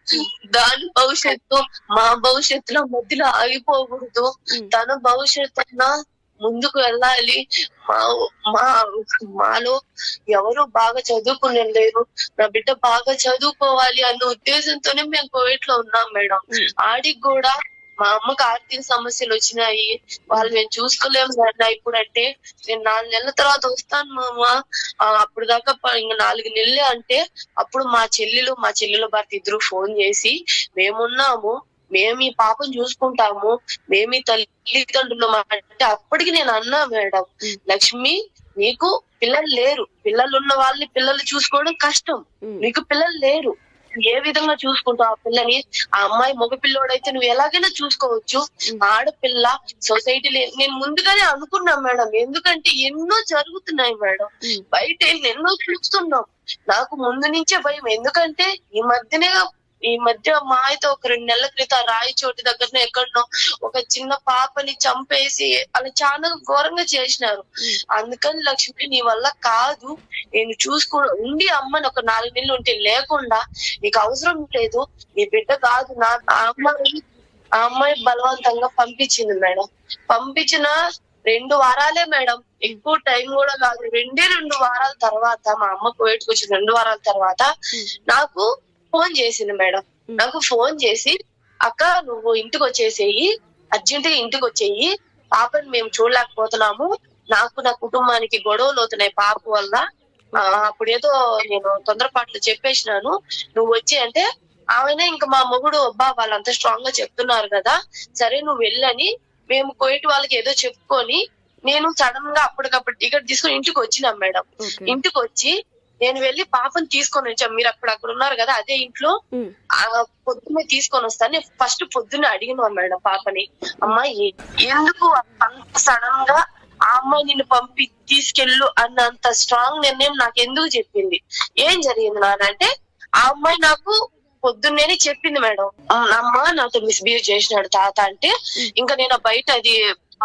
దాని భవిష్యత్తు మా భవిష్యత్తులో మధ్యలో ఆగిపోకూడదు. తన భవిష్యత్తు అన్నా ముందుకు వెళ్ళాలి. మాలో ఎవరు బాగా చదువుకునే లేరు, నా బిడ్డ బాగా చదువుకోవాలి అన్న ఉద్దేశంతోనే మేము కోవిడ్ లో ఉన్నాం మేడం. ఆడికి కూడా మా అమ్మకి ఆర్థిక సమస్యలు వచ్చినాయి, వాళ్ళు మేము చూసుకోలేము నాన్న. ఇప్పుడు అంటే నేను 4 నెలల తర్వాత వస్తాను మామ, అప్పుడు దాకా ఇంకా 4 నెలలే అంటే, అప్పుడు మా చెల్లెలు భర్త ఇద్దరు ఫోన్ చేసి, మేమున్నాము, మేము ఈ పాపను చూసుకుంటాము, మేము ఈ తల్లిదండ్రులు అంటే, అప్పటికి నేను అన్నా మేడం, లక్ష్మి నీకు పిల్లలు లేరు, పిల్లలు ఉన్న వాళ్ళని పిల్లలు చూసుకోవడం కష్టం, నీకు పిల్లలు లేరు, ఏ విధంగా చూసుకుంటావు ఆ పిల్లని? ఆ అమ్మాయి మగ పిల్లోడైతే నువ్వు ఎలాగైనా చూసుకోవచ్చు, ఆడపిల్ల సొసైటీలో నేను ముందుగానే అనుకున్నా మేడం. ఎందుకంటే ఎన్నో జరుగుతున్నాయి మేడం, బయట ఎన్నో చూస్తున్నాం. నాకు ముందు నుంచే భయం. ఎందుకంటే ఈ మధ్య మా అయితే ఒక 2 నెలల క్రితం రాయచోటి దగ్గరనే ఎక్కడనో ఒక చిన్న పాపని చంపేసి అలా చాలా ఘోరంగా చేసినారు. అందుకని లక్ష్మి నీ వల్ల కాదు, నేను ఉండి అమ్మని ఒక 4 నెలలు ఉంటే లేకుండా నీకు అవసరం లేదు, నీ బిడ్డ కాదు నా ఆ అమ్మాయి బలవంతంగా పంపించింది మేడం. పంపించిన 2 వారాలే మేడం, ఎక్కువ టైం కూడా కాదు. 2 వారాల తర్వాత మా అమ్మ కోవిడ్కి వచ్చిన 2 వారాల తర్వాత నాకు ఫోన్ చేసింది మేడం. నాకు ఫోన్ చేసి, అక్క నువ్వు ఇంటికి వచ్చేసేయి, అర్జెంట్ గా ఇంటికి వచ్చేయి, పాపని మేము చూడలేకపోతున్నాము, నాకు నా కుటుంబానికి గొడవలు అవుతున్నాయి పాప వల్ల, అప్పుడు ఏదో నేను తొందరపాట్లు చెప్పేసినాను, నువ్వు వచ్చి అంటే, ఆమె ఇంకా మా మొగుడు అబ్బా వాళ్ళంతా స్ట్రాంగ్ గా చెప్తున్నారు కదా, సరే నువ్వు వెళ్ళని మేము కోయిట్ వాళ్ళకి ఏదో చెప్పుకొని, నేను సడన్ గా అప్పటికప్పుడు టికెట్ తీసుకొని ఇంటికి వచ్చినాం మేడం. ఇంటికి వచ్చి నేను వెళ్ళి పాపని తీసుకొని వచ్చాను. మీరు అక్కడ ఉన్నారు కదా, అదే ఇంట్లో పొద్దున్నే తీసుకొని వస్తాను. ఫస్ట్ పొద్దున్నే అడిగినా మేడం పాపని, అమ్మాయి ఎందుకు అంత సడన్ గా ఆ అమ్మాయి నిన్ను తీసుకెళ్ళు అన్నంత స్ట్రాంగ్ నిర్ణయం నాకు ఎందుకు చెప్పింది, ఏం జరిగింది నాన్న అంటే, ఆ అమ్మాయి నాకు పొద్దున్నేనే చెప్పింది మేడం, అమ్మ నాతో మిస్బిహేవ్ చేసినాడు తాత అంటే. ఇంకా నేను బయట అది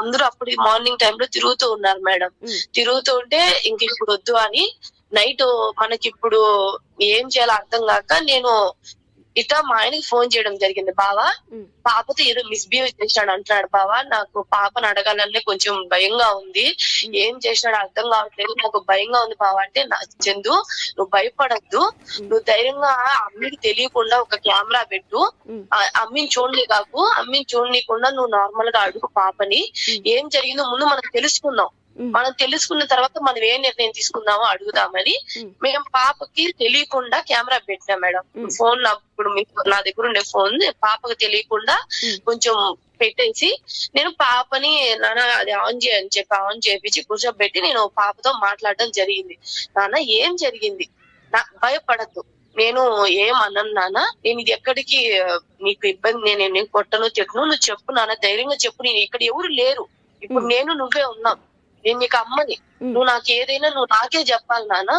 అందరూ అప్పుడు మార్నింగ్ టైంలో తిరుగుతూ ఉన్నారు మేడం. తిరుగుతూ ఉంటే ఇంక ఇప్పుడు వద్దు అని, నైట్ మనకి ఇప్పుడు ఏం చేయాలో అర్థం కాక నేను ఇట్లా మా ఆయనకి ఫోన్ చేయడం జరిగింది. బావా పాపతో ఏదో మిస్బిహేవ్ చేసినాడు అంటున్నాడు బావా, నాకు పాపను అడగాలనే కొంచెం భయంగా ఉంది, ఏం చేసినాడు అర్థం కావట్లేదు, నాకు భయంగా ఉంది బావా అంటే, నా చందు నువ్వు భయపడద్దు, నువ్వు ధైర్యంగా అమ్మికి తెలియకుండా ఒక కెమెరా పెట్టు, అమ్మిని చూడనీయకుండా నువ్వు నార్మల్ గా అడుగు పాపని, ఏం జరిగిందో ముందు మనం తెలుసుకుందాం, మనం తెలుసుకున్న తర్వాత మనం ఏ నిర్ణయం తీసుకుందామో అడుగుదామని మేము పాపకి తెలియకుండా కెమెరా పెట్టినా మేడం. ఫోన్ ఇప్పుడు నా దగ్గర ఉండే ఫోన్ పాపకు తెలియకుండా కొంచెం పెట్టేసి నేను పాపని నాన్న అది ఆన్ చేయని చెప్పి ఆన్ చేపించి కూర్చోబెట్టి నేను పాపతో మాట్లాడడం జరిగింది. నాన్న ఏం జరిగింది, భయపడద్దు, నేను ఏం అన్నాను నాన్న, నేను ఇది ఎక్కడికి నీకు ఇబ్బంది, నేను కొట్టను చెట్టును, నువ్వు చెప్పు నాన్న, ధైర్యంగా చెప్పు, నేను ఇక్కడ ఎవరు లేరు, ఇప్పుడు నేను నువ్వే ఉన్నాం, నేను నీకు అమ్మని, నువ్వు నాకు ఏదైనా నువ్వు నాకే చెప్పాలి నాన్న,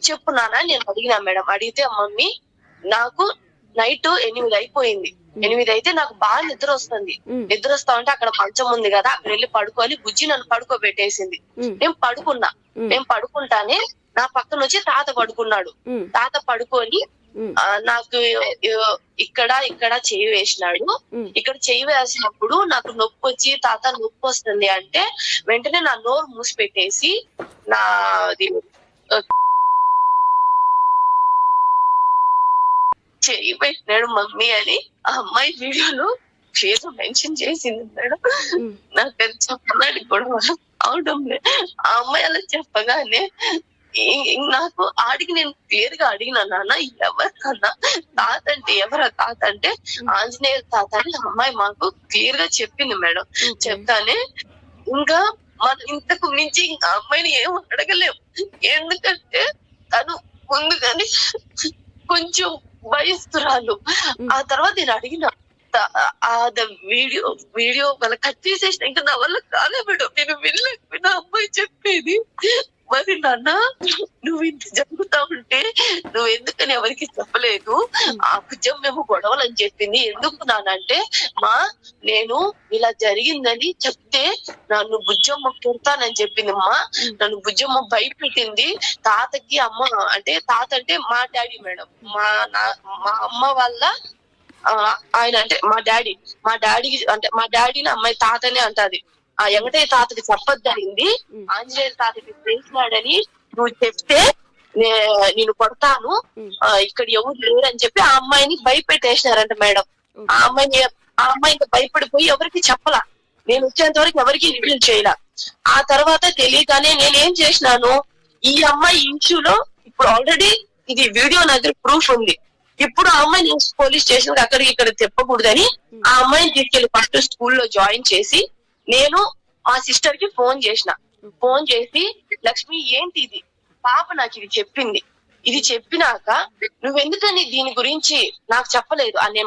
చెప్పు నాన్న నేను అడిగినా మేడం. అడిగితే మమ్మీ నాకు నైట్ 8 అయిపోయింది, 8 అయితే నాకు బాగా నిద్ర వస్తుంది, నిద్ర వస్తా ఉంటే అక్కడ మంచం ఉంది కదా అక్కడ వెళ్ళి పడుకోవాలి, బుజ్జి నన్ను పడుకోబెట్టేసింది. నేను పడుకుంటానే నా పక్కన వచ్చి తాత పడుకున్నాడు. తాత పడుకొని నాకు ఇక్కడ చెయ్యి వేసినాడు. ఇక్కడ చెయ్యి వేసినప్పుడు నాకు నొప్పి వచ్చి తాత నొప్పి వస్తుంది అంటే వెంటనే నా నోరు మూసిపెట్టేసి నాది చెయ్యి పెట్టినాడు మమ్మీ అని ఆ అమ్మాయి వీడియోలో పేరు మెన్షన్ చేసింది మేడం. నాకు అది చెప్పడానికి కూడా అవడం లేదు. ఆ అమ్మాయి అలా చెప్పగానే నాకు ఆడికి నేను క్లియర్ గా అడిగినా నాన్న ఎవరికన్నా తాత అంటే ఎవరా, తాత అంటే ఆంజనేయ తాత అని అమ్మాయి మాకు క్లియర్ గా చెప్పింది మేడం. చెప్తానే ఇంకా మనం ఇంతకు మించి ఇంకా అమ్మాయిని ఏం అడగలేము, ఎందుకంటే తను ముందుగానే కొంచెం వయస్తురాలు. ఆ తర్వాత నేను అడిగిన వీడియో వాళ్ళ కట్ చేసేసిన, ఇంకా నా వల్ల కాలే మేడం, నేను వెళ్ళలేకపోయినా అమ్మాయి చెప్పేది. మరి నాన్న నువ్వు ఇంత జరుగుతా ఉంటే నువ్వు ఎందుకని ఎవరికి చెప్పలేదు, ఆ భుజం మేము గొడవలని చెప్పింది ఎందుకు నానంటే, నేను ఇలా జరిగిందని చెప్తే నన్ను బుజ్జమ్మ కొడతానని చెప్పింది అమ్మా, నన్ను బుజ్జమ్మ భయపెట్టింది. తాతకి అమ్మ అంటే తాత అంటే మా డాడీ మేడం, మా అమ్మ వాళ్ళ ఆయన అంటే మా డాడీకి అంటే మా డాడీని అమ్మాయి తాతనే అంటది. ఆ వెంకటయ్య తాతకి చెప్పొద్దనింది, ఆంజనేయ తాతకి చేసినాడని నువ్వు చెప్తే నేను కొడతాను, ఇక్కడ ఎవరు లేరు అని చెప్పి ఆ అమ్మాయిని భయపెట్టేసినారంట మేడం. ఆ అమ్మాయి ఇంకా భయపడిపోయి ఎవరికి చెప్పలా, నేను వచ్చేంత వరకు ఎవరికి రివీల్ చేయలా. ఆ తర్వాత తెలియగానే నేనేం చేసినాను, ఈ అమ్మాయి ఇష్యూలో ఇప్పుడు ఆల్రెడీ ఇది వీడియో నా దగ్గర ప్రూఫ్ ఉంది, ఇప్పుడు ఆ అమ్మాయి నేను పోలీస్ స్టేషన్ అక్కడికి ఇక్కడ చెప్పకూడదని ఆ అమ్మాయిని తీసుకెళ్లి ఫస్ట్ స్కూల్లో జాయిన్ చేసి నేను మా సిస్టర్ కి ఫోన్ చేసి లక్ష్మి ఏంటి ఇది, పాప నాకు ఇది చెప్పింది, ఇది చెప్పినాక నువ్వెందుకని దీని గురించి నాకు చెప్పలేదు అని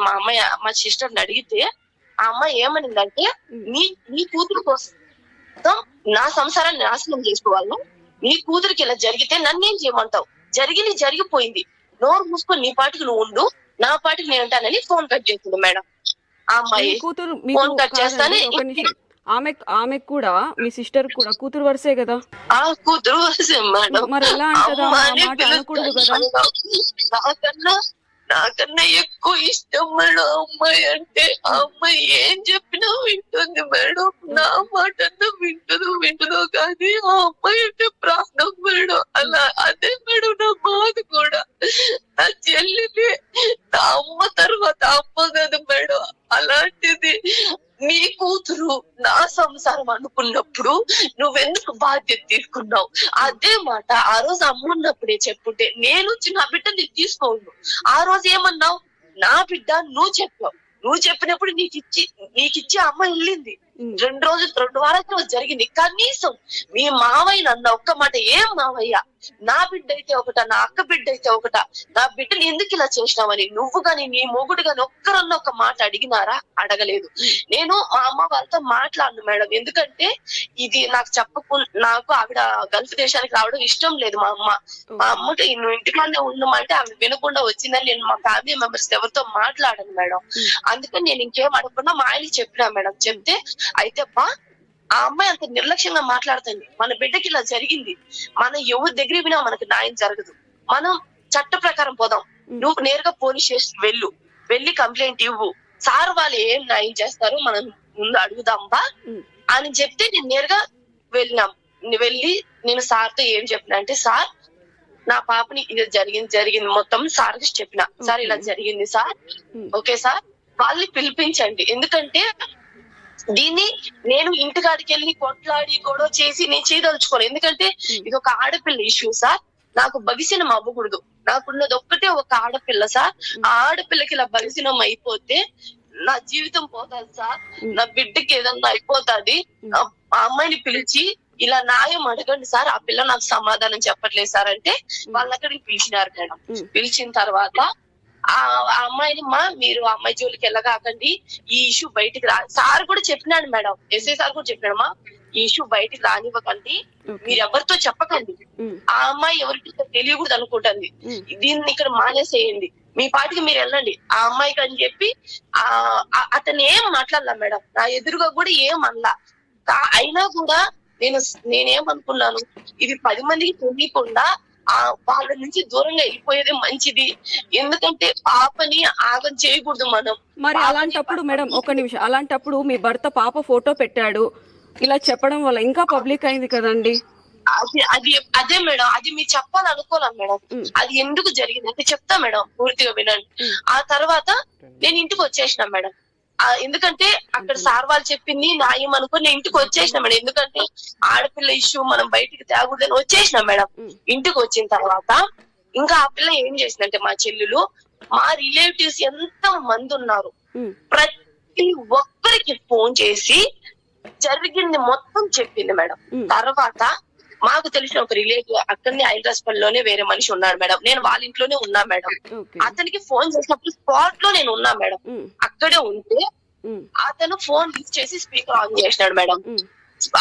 మా సిస్టర్ని అడిగితే ఆ అమ్మాయి ఏమనిందంటే, నీ కూతురు కోసం నా సంసారాన్ని నాశనం చేసుకోవాలి, నీ కూతురికి ఇలా జరిగితే నన్నేం చేయమంటావు, జరిగిపోయింది, నోరు మూసుకొని నీ పాటికి నువ్వు ఉండు, నా పాటికి నేను ఉంటానని ఫోన్ కట్ చేసింది మేడం. ఆ అమ్మాయి ఫోన్ కట్ చేస్తానే ఆమె కూడా మీ సిస్టర్ కూడా కూతురు వరుసే కదా, ఆ కూతురు వరుసే మేడం. మరి ఎలా అనకూడదు కదా, నాకన్నా ఎక్కువ ఇష్టం మేడం అమ్మాయి అంటే. ఆ అమ్మాయి ఏం చెప్పినా వింటుంది మేడం, నా మాట వింటుందో కానీ ఆ అమ్మాయి అంటే ప్రాణం మేడం. అలా అదే మేడం నా బాధ కూడా, నా చెల్లిని నా అమ్మ తర్వాత అమ్మ కదా మేడం. అలాంటిది నీ కూతురు నా సంసారం అనుకున్నప్పుడు నువ్వెందుకు బాధ్యత తీసుకున్నావు? అదే మాట ఆ రోజు అమ్మ ఉన్నప్పుడే చెప్పుంటే నేను వచ్చి నా బిడ్డ నీకు తీసుకోను. ఆ రోజు ఏమన్నావు, నా బిడ్డ నువ్వు చెప్పినప్పుడు నీకిచ్చి అమ్మ వెళ్ళింది. 2 వారాలు జరిగింది. కనీసం మీ మావయ్య అన్న ఒక్క మాట, ఏం మావయ్య నా బిడ్డ అయితే ఒకట, నా అక్క బిడ్డ అయితే ఒకట, నా బిడ్డని ఎందుకు ఇలా చేసినావని నువ్వు గాని నీ మొగుడు గాని ఒక్కరన్నా ఒక మాట అడిగినారా? అడగలేదు. నేను మా అమ్మ వాళ్ళతో మాట్లాడను మేడం, ఎందుకంటే ఇది నాకు ఆవిడ గల్ఫ్ దేశానికి రావడం ఇష్టం లేదు. మా అమ్మకి నువ్వు ఇంటికానే ఉండమంటే ఆవిడ వినకుండా వచ్చిందని నేను మా ఫ్యామిలీ మెంబర్స్ ఎవరితో మాట్లాడను మేడం. అందుకని నేను ఇంకేం అడగకుండా మా ఆయనకి చెప్పినా మేడం. చెప్తే అయితే ఆ అమ్మాయి అంత నిర్లక్ష్యంగా మాట్లాడుతుంది, మన బిడ్డకి ఇలా జరిగింది, మనం ఎవరి దగ్గర వినా మనకు న్యాయం జరగదు, మనం చట్ట ప్రకారం పోదాం, నువ్వు నేరుగా పోలీస్ స్టేషన్ వెళ్ళి కంప్లైంట్ ఇవ్వు, సార్ వాళ్ళు ఏం న్యాయం చేస్తారు మనం ముందు అడుగుదాంబా అని చెప్తే నేను నేరుగా వెళ్ళి నేను సార్తో ఏం చెప్పినా అంటే, సార్ నా పాపని ఇది జరిగింది మొత్తం సార్కి చెప్పిన, సార్ ఇలా జరిగింది సార్, ఓకే సార్ వాళ్ళని పిలిపించండి, ఎందుకంటే దీన్ని నేను ఇంటికాడికి వెళ్ళి కొట్లాడి గొడవ చేసి నేను చేయదలుచుకోను, ఎందుకంటే ఇది ఒక ఆడపిల్ల ఇష్యూ సార్, నాకు బగిసినం అవ్వకూడదు, నాకున్నది ఒక్కటే ఒక ఆడపిల్ల సార్, ఆ ఆడపిల్లకి ఇలా బగిసినం అయిపోతే నా జీవితం పోతాది సార్, నా బిడ్డకి ఏదన్నా అయిపోతాది. ఆ అమ్మాయిని పిలిచి ఇలా న్యాయం అడగండి సార్, ఆ పిల్ల నాకు సమాధానం చెప్పట్లేదు సార్ అంటే వాళ్ళ అక్కడికి పిలిచినారు మేడం. పిలిచిన తర్వాత ఆ అమ్మాయిని మీరు ఆ అమ్మాయి జోలికి వెళ్ళగాకండి, ఈ ఇష్యూ బయటికి సార్ కూడా చెప్పినాడు మేడం, ఎస్ఐ సార్ కూడా చెప్పినాడమ్మా, ఈ ఇష్యూ బయటికి రానివ్వకండి, మీరు ఎవరితో చెప్పకండి, ఆ అమ్మాయి ఎవరికి తెలియకూడదు అనుకుంటుంది, దీన్ని ఇక్కడ మానేసేయండి, మీ పాటికి మీరు వెళ్ళండి ఆ అమ్మాయికి అని చెప్పి అతను ఏం మాట్లాడలా మేడం, నా ఎదురుగా కూడా ఏం అనలా. అయినా కూడా నేనేమనుకున్నాను, ఇది 10 మందికి తెలియకుండా వాళ్ళ నుంచి దూరంగా వెళ్ళిపోయేదే మంచిది, ఎందుకంటే పాపని ఆగం చేయకూడదు మనం. మరి అలాంటప్పుడు మేడం ఒక నిమిషం, అలాంటప్పుడు మీ భర్త పాప ఫోటో పెట్టాడు, ఇలా చెప్పడం వల్ల ఇంకా పబ్లిక్ అయింది కదండి. అదే మేడం, అది మీరు చెప్పాలనుకోలేం మేడం, అది ఎందుకు జరిగింది అంటే చెప్తా మేడం, పూర్తిగా వినండి. ఆ తర్వాత నేను ఇంటికి వచ్చేసిన మేడం, ఎందుకంటే అక్కడ సార్ వాళ్ళు చెప్పింది న్యాయం అనుకుని నేను ఇంటికి వచ్చేసిన మేడం, ఎందుకంటే ఆడపిల్ల ఇష్యూ మనం బయటికి తేకూడదని వచ్చేసిన మేడం. ఇంటికి వచ్చిన తర్వాత ఇంకా ఆ పిల్ల ఏం చేసిందంటే, మా చెల్లెలు మా రిలేటివ్స్ ఎంత మంది ఉన్నారు ప్రతి ఒక్కరికి ఫోన్ చేసి జరిగింది మొత్తం చెప్పింది మేడం. తర్వాత మాకు తెలిసిన ఒక రిలేటివ్ అక్కడనే హైదరాబాద్లోనే వేరే మనిషి ఉన్నాడు మేడం, నేను వాళ్ళ ఇంట్లోనే ఉన్నా మేడం. అతనికి ఫోన్ చేసినప్పుడు స్పాట్ లో నేను ఉన్నా మేడం, అక్కడే ఉంటే అతను ఫోన్ లిఫ్ట్ చేసి స్పీకర్ ఆన్ చేసినాడు మేడం.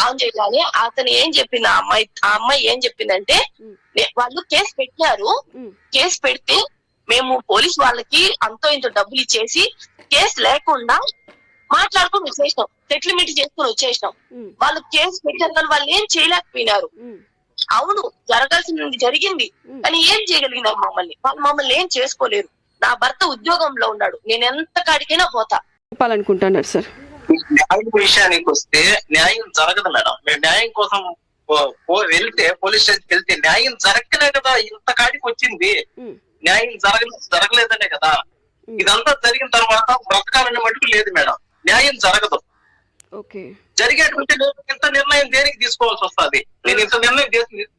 ఆన్ చేయగానే అతను ఏం చెప్పింది, ఆ అమ్మాయి ఏం చెప్పిందంటే, వాళ్ళు కేసు పెట్టారు, కేసు పెడితే మేము పోలీస్ వాళ్ళకి అంతో ఇంతో డబ్బులు ఇచ్చేసి కేసు లేకుండా మాట్లాడుకుని వచ్చేసినాం, సెటిల్మెంట్ చేసుకుని వచ్చేసినాం. వాళ్ళు కేసు పెట్టారు కానీ వాళ్ళు ఏం చేయలేకపోయినారు. అవును జరగాల్సింది జరిగింది కానీ ఏం చేయగలిగినారు మమ్మల్ని, వాళ్ళు మమ్మల్ని ఏం చేసుకోలేరు. నా భర్త ఉద్యోగంలో ఉన్నాడు, నేను ఎంత కాడికైనా పోతా. చెప్పాలనుకుంటున్నారు సార్. న్యాయం విషయానికి వస్తే న్యాయం జరగదు మేడం. మేము న్యాయం కోసం వెళ్తే పోలీస్ స్టేషన్కి వెళ్తే న్యాయం జరగలే కదా ఇంత కాడికి వచ్చింది, న్యాయం జరగలేదనే కదా. ఇదంతా జరిగిన తర్వాత బ్రతకాలనే మటుకు లేదు మేడం, న్యాయం జరగదు. జరిగేటువంటి ఇంత నిర్ణయం దేనికి తీసుకోవాల్సి వస్తుంది, నేను ఇంత నిర్ణయం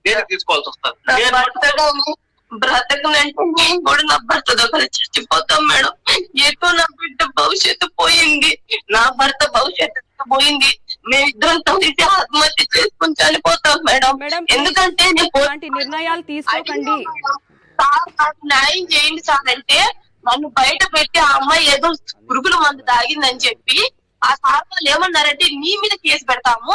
దేనికి తీసుకోవాల్సి వస్తుంది. బ్రతకనంటే నేను కూడా నా భర్త దగ్గర చచ్చిపోతాం మేడం. ఎక్కువ నా బిడ్డ భవిష్యత్తు పోయింది, నా భర్త భవిష్యత్తు పోయింది, మేమిద్దరం కలిసి ఆత్మహత్య చేసుకుని చనిపోతాం మేడం. ఎందుకంటే నిర్ణయాలు తీసుకోకండి, న్యాయం చేయండి సార్ అంటే నన్ను బయట పెట్టి ఆ అమ్మాయి ఏదో పురుగుల మందు తాగిందని చెప్పి ఆ సార్ వాళ్ళు ఏమన్నారంటే, నీ మీద కేసు పెడతాము,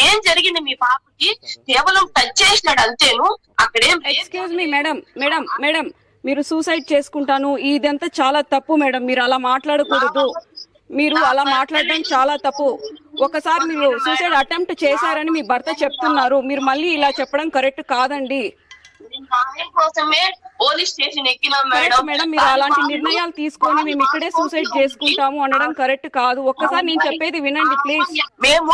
ఏం జరిగింది మీ పాపకి, కేవలం టచ్ చేసినాడు అంతేను, అక్కడేం. Excuse me madam, madam madam మీరు సూసైడ్ చేసుకుంటాను ఇదంతా చాలా తప్పు మేడం, మీరు అలా మాట్లాడకూడదు, మీరు అలా మాట్లాడడం చాలా తప్పు. ఒకసారి మీరు సూసైడ్ అటెంప్ట్ చేశారని మీ భర్త చెప్తున్నారు, మీరు మళ్ళీ ఇలా చెప్పడం కరెక్ట్ కాదండి. కోసమే పోలీస్ స్టేషన్ ఎక్కినా మేడం. మేడం మీరు అలాంటి నిర్ణయాలు తీసుకొని మేము ఇక్కడే సూసైడ్ చేసుకుంటాము అనడం కరెక్ట్ కాదు. ఒక్కసారి నేను చెప్పేది వినండి ప్లీజ్. మేము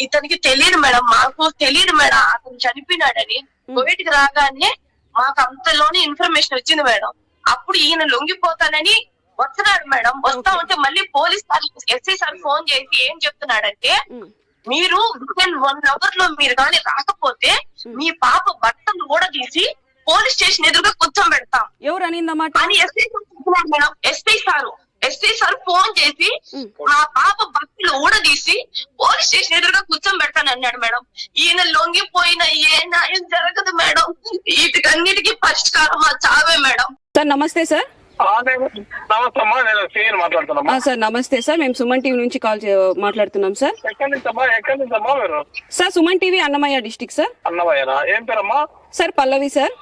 ఇతనికి తెలియదు మేడం, మాకు తెలియదు మేడం అతను చనిపోయినాడని. కోవిడ్కి రాగానే మాకు అంతలోనే ఇన్ఫర్మేషన్ వచ్చింది మేడం. అప్పుడు ఈయన లొంగిపోతానని వస్తున్నాడు మేడం. వస్తా ఉంటే మళ్ళీ పోలీస్ ఎస్ఐ సార్ ఫోన్ చేసి ఏం చెప్తున్నాడంటే, మీరు 1 hour లో మీరు కానీ రాకపోతే మీ పాప బట్టలు కూడా తీసి పోలీస్ స్టేషన్ ఎదురుగా కూర్చోబెడతాం. ఎవరు అనిందన్నమాట అని SI madam, SI sir phone చేసి మా పాప బట్టలు ఊడదీసి పోలీస్ స్టేషన్ ఎదురుగా కూర్చోబెడతాను అన్నాడు మేడం. ఈయన లొంగిపోయిన ఏ న్యాయం జరగదు మేడం, వీటికన్నిటికీ పరిష్కారం మా చావే మేడం. సార్ నమస్తే సార్. సార్ నమస్తే సార్, మేము సుమన్ టీవీ నుంచి మాట్లాడుతున్నాం sir. Sir Suman TV Annamayya district sir. అన్నమయ్యనా? ఏం పేరమ్మా? సార్ పల్లవి సార్.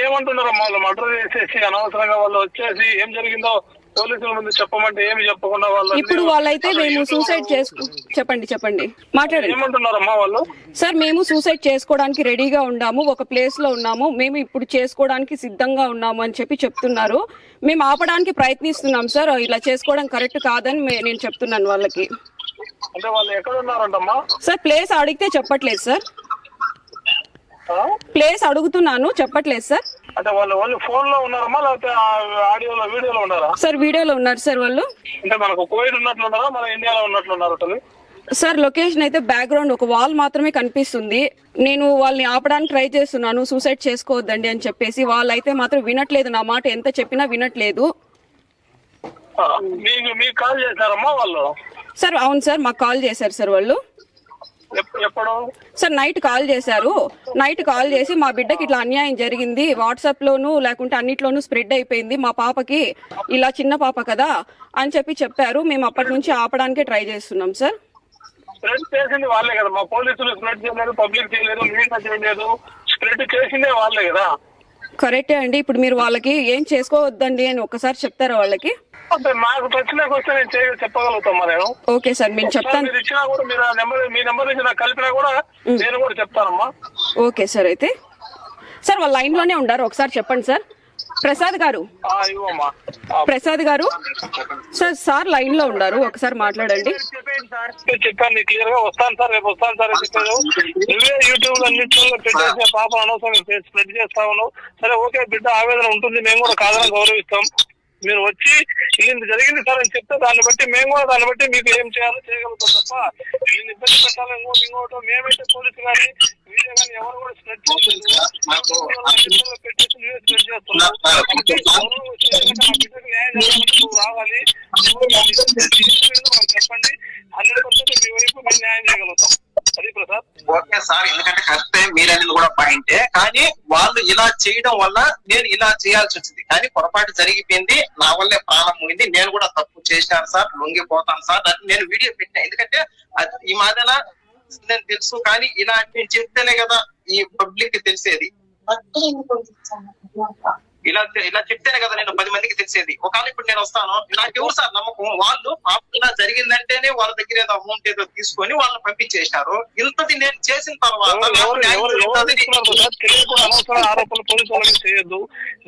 ఏమంటున్నారమ్మా వాళ్ళు మర్డర్ చేసేసి అనవసరంగా వాళ్ళు వచ్చేసి ఏం జరిగిందో పోలీసుల ముందు చెప్పమంటే ఏమి చెప్పకుండా వాళ్ళు ఇప్పుడు వాళ్ళైతే మేము సూసైడ్ చెప్పండి మాట్లాడండి. ఏమంటున్నారమ్మా వాళ్ళు? సార్ మేము సూసైడ్ చేసుకోవడానికి రెడీగా ఉన్నాము, ఒక ప్లేస్ లో ఉన్నాము, మేము ఇప్పుడు చేసుకోవడానికి సిద్ధంగా ఉన్నాము అని చెప్తున్నారు. మేము ఆపడానికి ప్రయత్నిస్తున్నాం సార్, ఇలా చేసుకోవడం కరెక్ట్ కాదని నేను చెప్తున్నాను వాళ్ళకి. అంటే వాళ్ళు ఎక్కడ ఉన్నారంటమ్మా? సార్ ప్లేస్ అడిగితే చెప్పట్లేదు సార్, ప్లేస్ అడుగుతున్నాను చెప్పట్లేదు సార్. అంటే వాళ్ళు ఫోన్ లో ఉన్నారమ్మా లేకపోతే ఆడియోలో వీడియోలో ఉన్నారా? సార్ వీడియోలో ఉన్నారు సార్ వాళ్ళు. అంటే మనకు కోవిడ్ ఉన్నట్లున్నారా మన ఇండియాలో ఉన్నట్లున్నారా? సార్ లొకేషన్ అయితే బ్యాక్గ్రౌండ్ ఒక వాల్ మాత్రమే కనిపిస్తుంది. నేను వాళ్ళని ఆపడానికి ట్రై చేస్తున్నాను, సూసైడ్ చేసుకోవద్దండి అని చెప్పేసి. వాళ్ళైతే మాత్రం వినట్లేదు, నా మాట ఎంత చెప్పినా వినట్లేదు. మీకు కాల్ చేశారమ్మా వాళ్ళు? సార్ అవును సార్, మాకు కాల్ చేశారు సార్ వాళ్ళు. ఎప్పుడు సార్? నైట్ కాల్ చేశారు. నైట్ కాల్ చేసి మా బిడ్డకి ఇట్లా అన్యాయం జరిగింది, వాట్సాప్ లోను లేకుంటే అన్నిట్లోనూ స్ప్రెడ్ అయిపోయింది మా పాపకి, ఇలా చిన్న పాప కదా అని చెప్పారు. మేము అప్పటి నుంచి ఆపడానికే ట్రై చేస్తున్నాం సార్. స్ప్రెడ్ చేసింది వాళ్ళే కదా, మా పోలీసులు స్ప్రెడ్ చేయలేదు, పబ్లిక్ చేయలేదు, మీడియా చేయలేదు, స్ప్రెడ్ చేసిందే వాళ్ళే కదా. కరెక్టే అండి. ఇప్పుడు మీరు వాళ్ళకి ఏం చేసుకోవద్దండి అని ఒక్కసారి చెప్తారా వాళ్ళకి? నాకు టచ్లోకి వస్తే నేను చెప్పగలుగుతామా నేను? ఓకే సార్, నేను చెప్తాను. మీరు ఇచ్చినా కూడా, మీరు ఆ నెంబర్, మీ నెంబర్ నుంచి నాకు కలిపినా కూడా నేను కూడా చెప్తానమ్మా. Okay sir. అయితే సార్ వాళ్ళ లైన్ లోనే ఉండారు, ఒకసారి చెప్పండి సార్. ప్రసాద్ గారు, ప్రసాద్ గారు సార్, సార్ లైన్ లో ఉన్నారు, ఒకసారి మాట్లాడండి. చెప్పాను క్లియర్ గా, వస్తాను సార్, రేపు వస్తాను సార్ అని చెప్పాను. నువ్వే యూట్యూబ్ అన్నింటిలో పెట్టేసి పాప అనవసరం స్ప్రెడ్ చేస్తా ఉన్నావు. సరే ఓకే, బిడ్డ ఆవేదన ఉంటుంది, మేము కూడా కాదని గౌరవిస్తాం. మీరు వచ్చి ఇల్లు జరిగింది సార్ అని చెప్తే దాన్ని బట్టి మేము కూడా దాన్ని బట్టి మీకు ఏం చేయాలో చేయగలుగుతాం తప్ప ఇల్లు ఇబ్బంది పెట్టాలి ఇంకోటి మేమైతే పోలీసు కానీ మీడియా కానీ ఎవరు కూడా స్ప్రెడ్ పెట్టేసి నువ్వే స్ప్రెడ్ చేస్తున్నావు. నువ్వు రావాలి, చెప్పండి, 100% మీ వైపు మేము న్యాయం చేయగలుగుతాం. అది ప్రసాద్. ఓకే సార్, ఎందుకంటే కరెక్టే మీరు అనేది కూడా పాయింటే, కానీ వాళ్ళు ఇలా చేయడం వల్ల నేను ఇలా చేయాల్సి వచ్చింది. కానీ పొరపాటు జరిగిపోయింది, నా వల్లే ప్రాణం పోయింది, నేను కూడా తప్పు చేశాను సార్, లొంగిపోతాను సార్ అని నేను వీడియో పెట్టినా. ఎందుకంటే ఈ మాదిన నేను తెలుసు, కానీ ఇలా నేను చెప్తేనే కదా ఈ పబ్లిక్ తెలిసేది. ఇలా చెప్తేనే కదా నేను 10 మందికి తెలిసేది. ఒకవేళ ఇప్పుడు నేను వస్తాను, నాకు ఎవరు సార్ నమ్మకం? వాళ్ళు ఇలా జరిగిందంటేనే వాళ్ళ దగ్గర ఏదో అమౌంట్ ఏదో తీసుకొని వాళ్ళని పంపించేశారు. ఇంతది నేను చేసిన తర్వాత ఆరోపణలు పోలీసు వాళ్ళకి చేయొద్దు.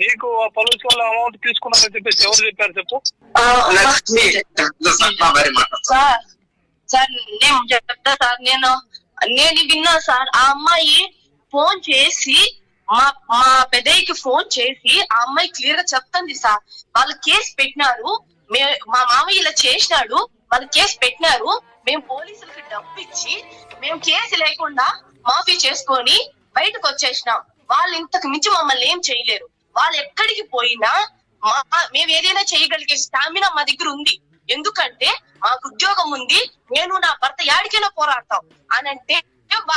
నీకు పోలీసు వాళ్ళు అమౌంట్ తీసుకున్నారని చెప్పేసి ఎవరు చెప్పారు చెప్పు? సార్ నేను చెప్తా సార్, నేను విన్నా సార్. ఆ అమ్మాయి ఫోన్ చేసి మా పెద్దయ్యకి ఫోన్ చేసి ఆ అమ్మాయి క్లియర్ గా చెప్తుంది సార్, వాళ్ళు కేసు పెట్టినారు, మా మామయ్య ఇలా చేసినాడు, వాళ్ళు కేసు పెట్టినారు, మేము పోలీసులకి డబ్బు ఇచ్చి మేము కేసు లేకుండా మాఫీ చేసుకొని బయటకు వచ్చేసినాం. వాళ్ళు ఇంతకు మించి మమ్మల్ని ఏం చేయలేరు. వాళ్ళు ఎక్కడికి పోయినా మేము ఏదైనా చేయగలిగే స్టామినా మా దగ్గర ఉంది. ఎందుకంటే మాకు ఉద్యోగం ఉంది, నేను నా భర్త యాడికైనా పోరాడతాం అని అంటే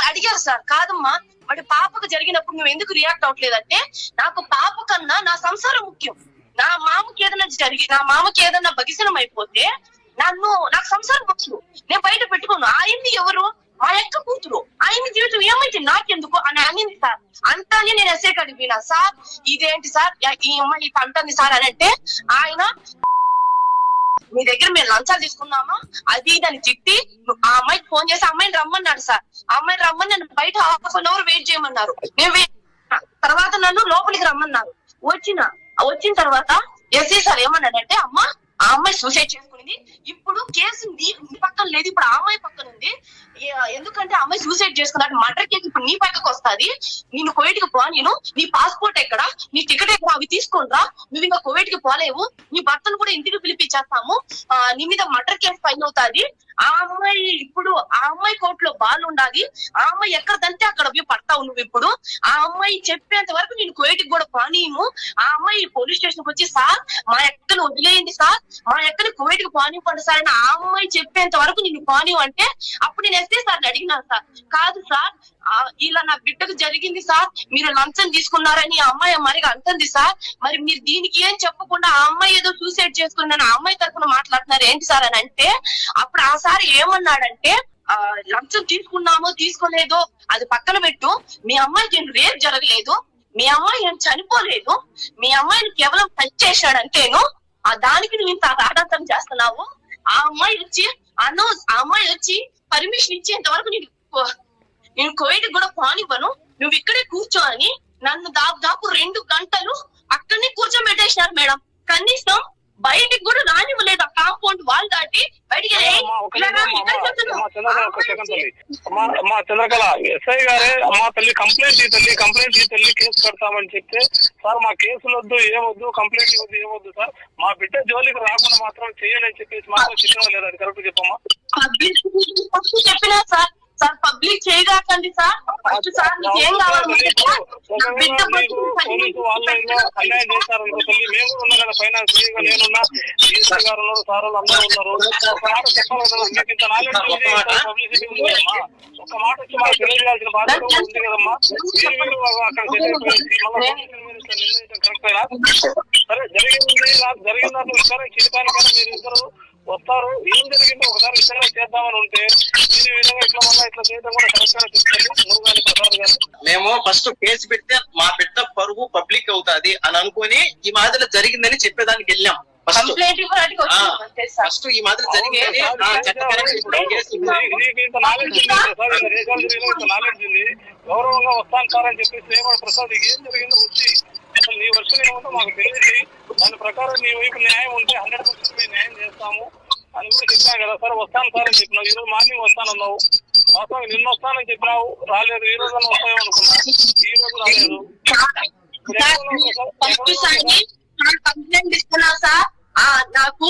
అడిగారు సార్. కాదమ్మా, మరి పాపకు జరిగినప్పుడు నువ్వు ఎందుకు రియాక్ట్ అవ్వట్లేదంటే, నాకు పాప కన్నా నా సంసారం ముఖ్యం. నా మామకి ఏదైనా బగిసనం అయిపోతే నాకు సంసారం ముఖ్యం, నేను బయట పెట్టుకోను. ఆయన్ని ఎవరు? మా యొక్క కూతురు, ఆయన జీవితం ఏమైతే నాకెందుకు అని అనింది సార్. అంతానే నేను ఎస్ఐ అడిగినా, సార్ ఇదేంటి సార్ ఈ అమ్మాయి అంటుంది సార్ అని అంటే, ఆయన మీ దగ్గర మేము లంచాలు తీసుకున్నామా అది దాన్ని తిట్టి ఆ అమ్మాయికి ఫోన్ చేసి అమ్మాయిని రమ్మన్నాడు సార్. ఆ అమ్మాయిని రమ్మని నన్ను బయట 1/2 అవర్ వెయిట్ చేయమన్నారు. నేను తర్వాత నన్ను లోపలికి రమ్మన్నారు. వచ్చిన తర్వాత ఎస్ఐ సార్ ఏమన్నాడంటే, అమ్మా ఆ అమ్మాయి సూసైడ్ చేసుకునింది, ఇప్పుడు కేసు నీ పక్కన లేదు, ఇప్పుడు ఆ అమ్మాయి పక్కన ఉంది. ఎందుకంటే ఆ అమ్మాయి సూసైడ్ చేసుకున్నట్టు మర్డర్ కేసు ఇప్పుడు నీ పక్కకు వస్తుంది. నేను కువైట్ కి పోను, నీ పాస్పోర్ట్ ఎక్కడ, నీ టికెట్ ఎక్కడ, అవి తీసుకుంటా, నువ్వు ఇంకా కువైట్ కి పోలేవు, నీ భర్తను కూడా ఇంటికి పిలిపించేస్తాము, నీ మీద మర్డర్ కేసు ఫైల్ అవుతాది. ఆ అమ్మాయి కోర్టులో బాల్ ఉండాలి, ఆ అమ్మాయి ఎక్కడదంటే అక్కడ పోయి పడతావు నువ్వు. ఇప్పుడు ఆ అమ్మాయి చెప్పేంత వరకు నేను కువైట్ కి కూడా పోనీయము. ఆ అమ్మాయి పోలీస్ స్టేషన్ కి వచ్చి, సార్ మా ఎక్కను వదిలేయండి సార్, మా ఎక్కని కువైట్ కి పోనివ్వండి సార్ అని ఆ అమ్మాయి చెప్పేంత వరకు నేను పోనివ్వు అంటే, అప్పుడు నేను ఎస్ఐ సార్ అడిగినాను సార్. కాదు సార్, ఇలా నా బిడ్డకు జరిగింది సార్, మీరు లంచం తీసుకున్నారని ఆ అమ్మాయి మరి అంటుంది సార్, మరి మీరు దీనికి ఏం చెప్పకుండా ఆ అమ్మాయి ఏదో సూసైడ్ చేసుకుందని ఆ అమ్మాయి తరఫున మాట్లాడుతున్నారు ఏంటి సార్ అని అంటే, అప్పుడు ఆ సార్ ఏమన్నాడంటే, లంచం తీసుకున్నామో తీసుకోలేదో అది పక్కన పెట్టు, మీ అమ్మాయికి రేప్ జరగలేదు, మీ అమ్మాయి ఏం చనిపోలేదు, మీ అమ్మాయిని కేవలం టచ్ చేశాడంటేను దానికి నువ్వు ఇంత ఆడాతం చేస్తున్నావు. ఆ అమ్మాయి వచ్చి పర్మిషన్ ఇచ్చేంత వరకు నేను కువైట్ కూడా పోనివ్వను, నువ్వు ఇక్కడే కూర్చో అని నన్ను దాదాపు 2 గంటలు అక్కడనే కూర్చోబెట్టేసినారు మేడం. కనీసం బయటికి కూడా రానివ్వలేదు. ఆ కాంపౌండ్ వాల్ దాటి బయటికి మా చంద్రకళ ఎస్ఐ గారే, మా తల్లి కంప్లైంట్ ఈ తల్లి కేసు పెడతామని చెప్తే, సార్ మా కేసులు వద్దు, ఏమొద్దు, కంప్లైంట్ ఇవ్వద్దు, ఏమొద్దు సార్, మా బిడ్డ జోలికి రాకుండా మాత్రం చేయాలని చెప్పేసి మాత్రం చెప్పినా లేదా? అది కరెక్ట్ చెప్పమ్మా. చెప్పినా సార్, సార్ పబ్లిక్ చేయగాకండి సార్. ఫస్ట్ సార్ మీకు ఏం కావాలి? బిడ్డ పోలీసు వాళ్ళు అన్యాయం చేస్తారనుకో తల్లి, మేము కూడా ఉన్నాం కదా ఫైనాన్స్ నేనున్నా, డిఎస్పీ గారు ఉన్నారు, సార్ వాళ్ళు అందరూ ఉన్నారు. ఒక మాట చెప్పాలి కదా, మీకు ఇంత నాలెడ్జ్ ఉంది, పబ్లిసిటీ ఉంది కదమ్మా, ఒక మాట వచ్చి మాకు తెలియజేయాల్సిన బాధ్యత ఉంది కదమ్మా. మీరు అక్కడ కరెక్టేనా? సరే జరిగింది జరిగిన దాంట్లో విచారణ చేయడానికైనా మీరు ఇద్దరు వస్తారు. ఏం జరిగిందో ఒకసారి విచారణ చేద్దామని ఉంటే ఈ విధంగా ఇట్లా మళ్ళీ ఇట్లా చేయడం కూడా కరెక్ట్ గా చెప్తారు నువ్వు కానీ ప్రసాద్ గారు. మేము ఫస్ట్ కేసు పెడితే మా బిడ్డ పరువు పబ్లిక్ అవుతాది అని అనుకుని ఈ మాదిరి జరిగిందని చెప్పేదానికి వెళ్ళాం. ఫస్ట్ ఈ మాదిరి జరిగిందని గౌరవంగా వస్తాను సార్ అని చెప్పేసి ఏమో ప్రసాద్ ఏం జరిగిందో వచ్చి అసలు నీ వర్షం ఏముందో మాకు తెలియదు, దాని ప్రకారం నీ వైపు న్యాయం ఉంటే 100% మేము న్యాయం చేస్తాము అని కూడా చెప్పాను కదా సార్. వస్తాను సార్ అని చెప్పినావు, ఈ రోజు మార్నింగ్ వస్తానన్నావు, వాస్తవం నిన్న వస్తానని చెప్పినావు, రాలేదు. ఈ రోజు వస్తాయో అనుకున్నా, ఈ రోజు రాలేదు. కంప్లైంట్ ఇస్తున్నా సార్, నాకు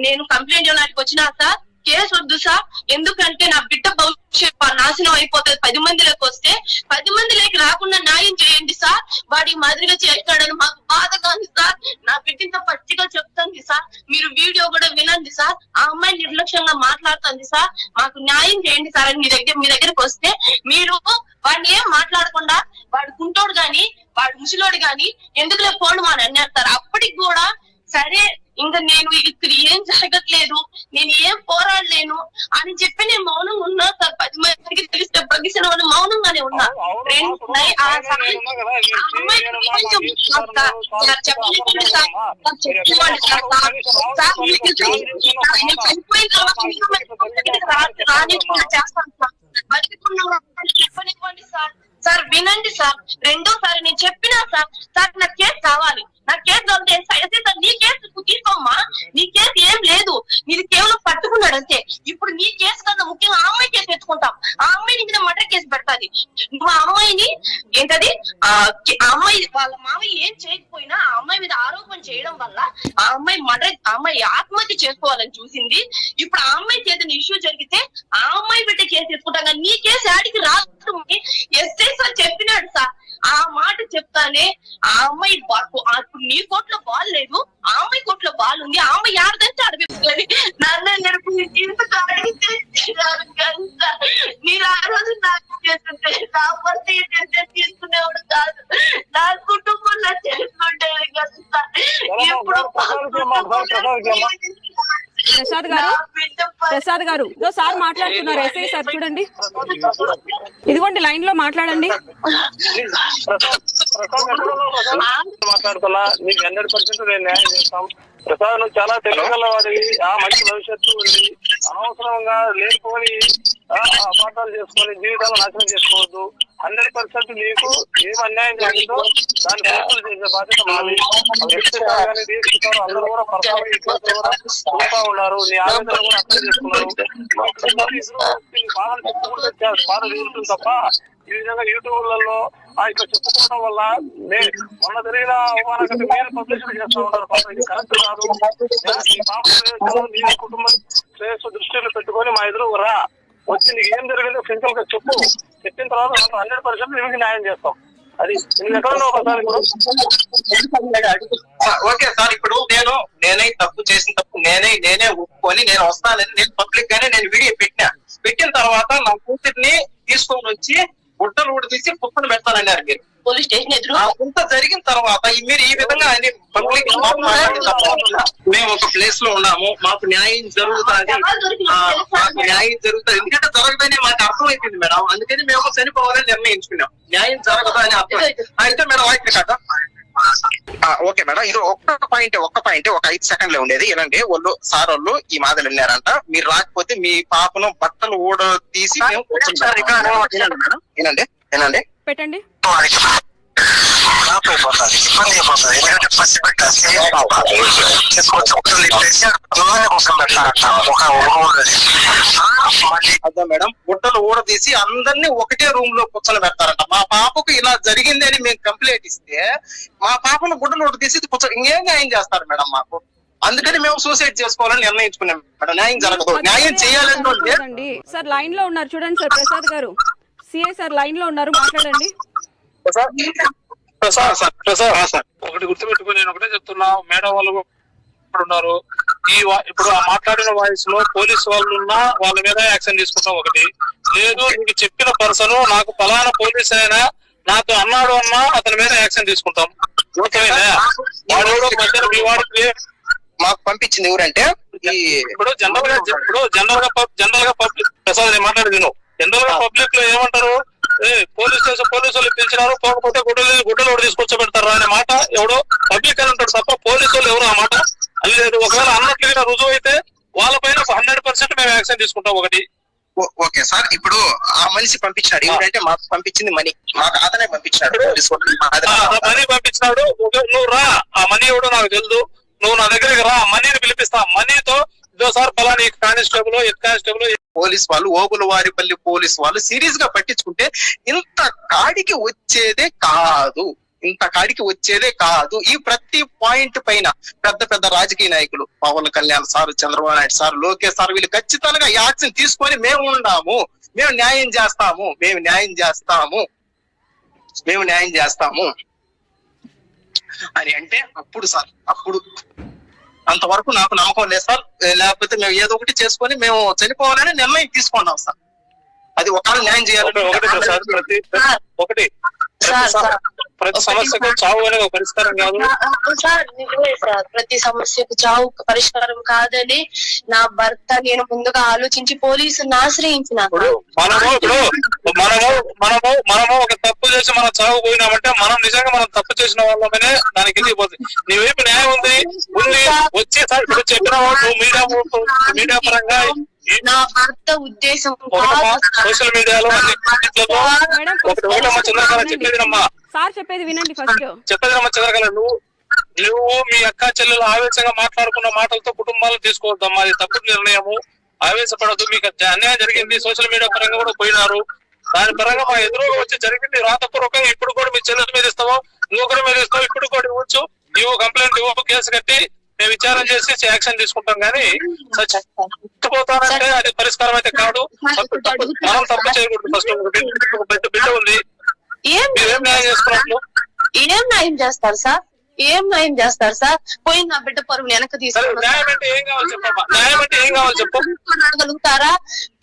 నేను కంప్లైంట్ ఇవ్వడానికి వచ్చినా సార్, కేసు వద్దు సార్. ఎందుకంటే నా బిడ్డ భవిష్యత్తు నాశనం అయిపోతుంది. 10 మందిలోకి వస్తే 10 మందిలోకి రాకుండా న్యాయం చేయండి సార్. వాడి మాదిరిగా చేస్తాడని మాకు బాధగా ఉంది సార్. నా బిడ్డతో పచ్చిగా చెప్తుంది సార్, మీరు వీడియో కూడా వినండి సార్. ఆ అమ్మాయి నిర్లక్ష్యంగా మాట్లాడుతుంది సార్, మాకు న్యాయం చేయండి సార్ అని మీ దగ్గరకు వస్తే మీరు వాడిని ఏం మాట్లాడకుండా వాడు కుంటోడు గాని వాడు ముసలోడు గాని ఎందుకులే పోను అని అన్నారు సార్. అప్పటికి కూడా సరే ఇంకా నేను ఇక్కడ ఏం జరగట్లేదు, నేను ఏం పోరాడలేను అని చెప్పి నేను మౌనంగా ఉన్నా సార్. 10 మందికి తెలిస్తే బగ్గిసిన వాళ్ళు మౌనంగానే ఉన్నా. చెప్పనివ్వండి సార్. సార్ వినండి సార్, రెండోసారి నేను చెప్పినా సార్, సార్ నా కేసు కావాలి, నా కేసు సార్ నీ కేసు తీసుకోమ్మా, నీ కేసు ఏం లేదు, నీది కేవలం పట్టుకున్నాడు అంతే. ఇప్పుడు నీ కేసు కన్నా ముఖ్యంగా ఆ అమ్మాయి కేసు తెచ్చుకుంటాం, ఆ అమ్మాయిని మీద మర్డర్ కేసు పెడతాది. నువ్వు ఆ అమ్మాయిని ఏంటది ఆ అమ్మాయి వాళ్ళ మామయ్య ఏం చేయకపోయినా ఆ అమ్మాయి మీద ఆరోపణ చేయడం వల్ల ఆ అమ్మాయి ఆత్మహత్య చేసుకోవాలని చూసింది. ఇప్పుడు ఆ అమ్మాయి చేసిన ఇష్యూ జరిగితే ఆ అమ్మాయి బిడ్డ కేసు తెచ్చుకుంటాం, కానీ నీ కేసు ఆడికి రాదు. ఎస్ఐ సార్ చెప్పినాడు సార్, ఆ మాట చెప్తానే ఆ అమ్మాయి ఇప్పుడు నీ కోట్లో బాల్ లేదు, ఆ అమ్మాయి కోట్లో బాల్ ఉంది, ఆ అమ్మాయి ఆడదంటే అడిగిపోతుంది. నన్ను మీరు ఆ రోజు నాకు చేస్తుంటే నా భర్త తీసుకునేవాడు కాదు, నా కుటుంబంలో చేసుకుంటేది కదా సార్. ఇప్పుడు ప్రసాద్ గారు సార్ మాట్లాడుతున్నారు, ఎస్ఐ సార్ చూడండి, ఇదిగోండి లైన్ లో మాట్లాడండి. మాట్లాడుతున్నా, నీకు 100% నేను న్యాయం చేస్తాం. ప్రసాద్ నువ్వు చాలా తెలియగల వాడివి, మంచి భవిష్యత్తు ఉంది. అనవసరంగా లేనిపోని అపార్థాలు చేసుకొని జీవితాలు నాశనం చేసుకోవద్దు. 100% నీకు ఏం అన్యాయం జరిగిందో దాన్ని ప్రయత్నం చేసే బాధ్యత మాది. కానీ తీసుకుంటారు, అందరూ కూడా పర్సనల్ కూడా చూస్తా ఉన్నారు, నీ ఆవేదన కూడా అర్థం చేసుకున్నారు. బాధలు చెప్పుకుంటే బాధ తీరుతుంది తప్ప ఈ విధంగా యూట్యూబ్లలో ఇట్లా చెప్పుకోవడం వల్ల మొన్న జరిగిన అవమానాన్ని మీరు పబ్లిసిటీ చేస్తూ ఉన్నారు. ఇది కరెక్ట్ కాదు. నీ కుటుంబం శ్రేయస్సు దృష్టిలో పెట్టుకొని మా ఎదురు రా, వచ్చి నీకు ఏం జరిగిందో సింపుల్ గా చెప్పు. చెప్పిన తర్వాత 100% నీకు న్యాయం చేస్తాం. అది ఎక్కడో ఒకసారి ఓకే సార్. ఇప్పుడు నేనే తప్పు చేసిన తప్పు నేనే ఒప్పుకొని నేను వస్తానని నేను పబ్లిక్ గానే నేను వీడియో పెట్టిన తర్వాత నా కూతుర్ని తీసుకొని వచ్చి గుట్టలు ఊడి తీసి పుట్టను పెడతానన్నారు మీరు పోలీస్ స్టేషన్ ఎదురు. ఇంత జరిగిన తర్వాత మీరు ఈ విధంగా పబ్లిక్ మేము ఒక ప్లేస్ లో ఉన్నాము, మాకు న్యాయం జరుగుతుంది, మాకు న్యాయం జరుగుతుంది. ఎందుకంటే జరగదని మాకు అర్థమైపోయింది మేడం, అందుకని మేము చనిపోవాలని నిర్ణయించుకున్నాం. న్యాయం జరగదు అని అర్థం అయితే మేడం వాయిస్ కదా. ఓకే మేడం, ఇది ఒక్క పాయింట్ ఒక 5 సెకండ్లే ఉండేది. ఇలాంటి సార్ వాళ్ళు ఈ మాదిరి వెళ్ళారంట, మీరు రాకపోతే మీ పాపను బట్టలు ఊడ తీసి మేము వినండి పెట్టండి. అదే మేడం, గుట్టలు ఊడదీసి అందరినీ ఒకటే రూమ్ లో కూర్చొని పెడతారంట. మా పాపకు ఇలా జరిగింది అని మేము కంప్లైంట్ ఇస్తే మా పాపను గుడ్డలు ఊడదీసి ఇంకేం న్యాయం చేస్తారు మేడం మాకు? అందుకని మేము సూసైడ్ చేసుకోవాలని నిర్ణయించుకున్నాం మేడం. న్యాయం జరగదు, న్యాయం చేయాలంటే సార్ లైన్ లో ఉన్నారు చూడండి సార్, ప్రసాద్ గారు సిఐ సార్ లైన్ లో ఉన్నారు, మాట్లాడండి. ఒకటి గుర్తుపెట్టుకుని నేను ఒకటే చెప్తున్నా, మేడం వాళ్ళు ఉన్నారు. ఇప్పుడు ఆ మాట్లాడిన వాయిస్ లో పోలీసు వాళ్ళు ఉన్నా వాళ్ళ మీద యాక్షన్ తీసుకుంటాం. ఒకటి లేదు, నీకు చెప్పిన పర్సన్ నాకు ఫలానా పోలీస్ అయినా నాతో అన్నాడు అన్నా అతని మీద యాక్షన్ తీసుకుంటాం. వాడు మీ వాడికి మాకు పంపించింది ఎవరంటే ఇప్పుడు జనరల్ గా పబ్లిక్ ప్రసాద్ నేను మాట్లాడేది జనరల్ గా పబ్లిక్ లో ఏమంటారు, పోలీస్ స్టేషన్ పోలీసు వాళ్ళు పిలిచినారు, పోకపోతే గుడ్డలు తీసుకొచ్చబెడతారా అనే మాట ఎవడో పబ్లిక్ అని ఉంటాడు తప్ప పోలీసు వాళ్ళు ఎవరు ఆ మాట లేదు. ఒకవేళ అన్నట్లుగా రుజువు అయితే వాళ్ళపైన 100% మేము యాక్షన్ తీసుకుంటాం. ఒకటి ఓకే సార్, ఇప్పుడు ఆ మనిషి పంపించాడు ఎవరంటే మాకు పంపించింది మనీ, మాకు అతనే పంపించాడు. మనీ పంపించినాడు, నువ్వు రా, ఆ మనీ ఎవడో నాకు తెలుసు, నువ్వు నా దగ్గరికి రా, మనీని పిలిపిస్తా, మనీతో ఇదోసారి ఫలాని కానిస్టేబుల్ హెడ్ కానిస్టేబుల్ పోలీస్ వాళ్ళు ఓబులవారిపల్లి పోలీస్ వాళ్ళు సీరియస్ గా పట్టించుకుంటే ఇంత కాడికి వచ్చేదే కాదు, ఇంత కాడికి వచ్చేదే కాదు. ఈ ప్రతి పాయింట్ పైన పెద్ద పెద్ద రాజకీయ నాయకులు Pawan Kalyan sir, Chandrababu Naidu sir, Lokesh sir వీళ్ళు ఖచ్చితంగా యాక్షన్ తీసుకొని మేము ఉన్నాము, మేము న్యాయం చేస్తాము, మేము న్యాయం చేస్తాము, మేము న్యాయం చేస్తాము అని అంటే అప్పుడు సార్, అప్పుడు అంతవరకు నాకు నమ్మకం లేదు సార్. లేకపోతే మేము ఏదో ఒకటి చేసుకొని మేము చనిపోవాలని నిర్ణయం తీసుకున్నాం సార్. అది ఒకవేళ న్యాయం చేయాలి. ఒకటి ప్రతి సమస్యకు చావు అనేది ఒక పరిష్కారం కాదు సార్. నిజమే సార్, ప్రతి సమస్యకు చావు పరిష్కారం కాదని నా భర్త నేను ముందుగా ఆలోచించి పోలీసులను ఆశ్రయించిన. మనము ఒక తప్పు చేసి మనం చావు పోయినామంటే మనం నిజంగా మనం తప్పు చేసిన వాళ్ళమనే దానికి వెళ్ళిపోతుంది. నీ వైపు న్యాయం ఉంది వచ్చి సార్ ఇప్పుడు చెప్పిన వాళ్ళు మీడియా పరంగా నా భర్త ఉద్దేశం సోషల్ మీడియాలో చెప్పేదినమ్మా సార్ చెప్పేది వినండి ఫస్ట్. చెప్పేదినమ్మా చంద్రకళ, నువ్వు మీ అక్క చెల్లెలు ఆవేశంగా మాట్లాడుకున్న మాటలతో కుటుంబాలను తీసుకోవద్దమ్మా, అది తప్పుడు నిర్ణయము. ఆవేశపడద్దు, మీకు అన్యాయం జరిగింది, సోషల్ మీడియా పరంగా కూడా పోయినారు, దాని పరంగా మా ఎదురుగా వచ్చి జరిగింది రాతపూర్వకంగా. ఇప్పుడు కూడా మీ చెల్లెల మీద ఇస్తావో ఇంకొకరి మీద ఇస్తావు, ఇప్పుడు కూడా ఇవ్వచ్చు, ఇవ్వు కంప్లైంట్ ఇవ్వు, కేసు కట్టి మేము విచారణ చేసి యాక్షన్ తీసుకుంటాం. కానీ చచ్చిపోతానంటే అది పరిష్కారం అయితే కాదు. మనం తప్పు చేయకూడదు. ఫస్ట్ ఒక బిడ్డ ఉంది, ఏం న్యాయం చేసుకున్నట్లు ఏం న్యాయం చేస్తారు సార్, ఏం న్యాయం చేస్తారు సార్? పోయిన నా బిడ్డ పరువులు వెనక న్యాయం అంటే ఏం కావాలి చెప్పమ్మా, న్యాయం అంటే ఏం కావాలి చెప్పు. తీసుకురాగలుగుతారా?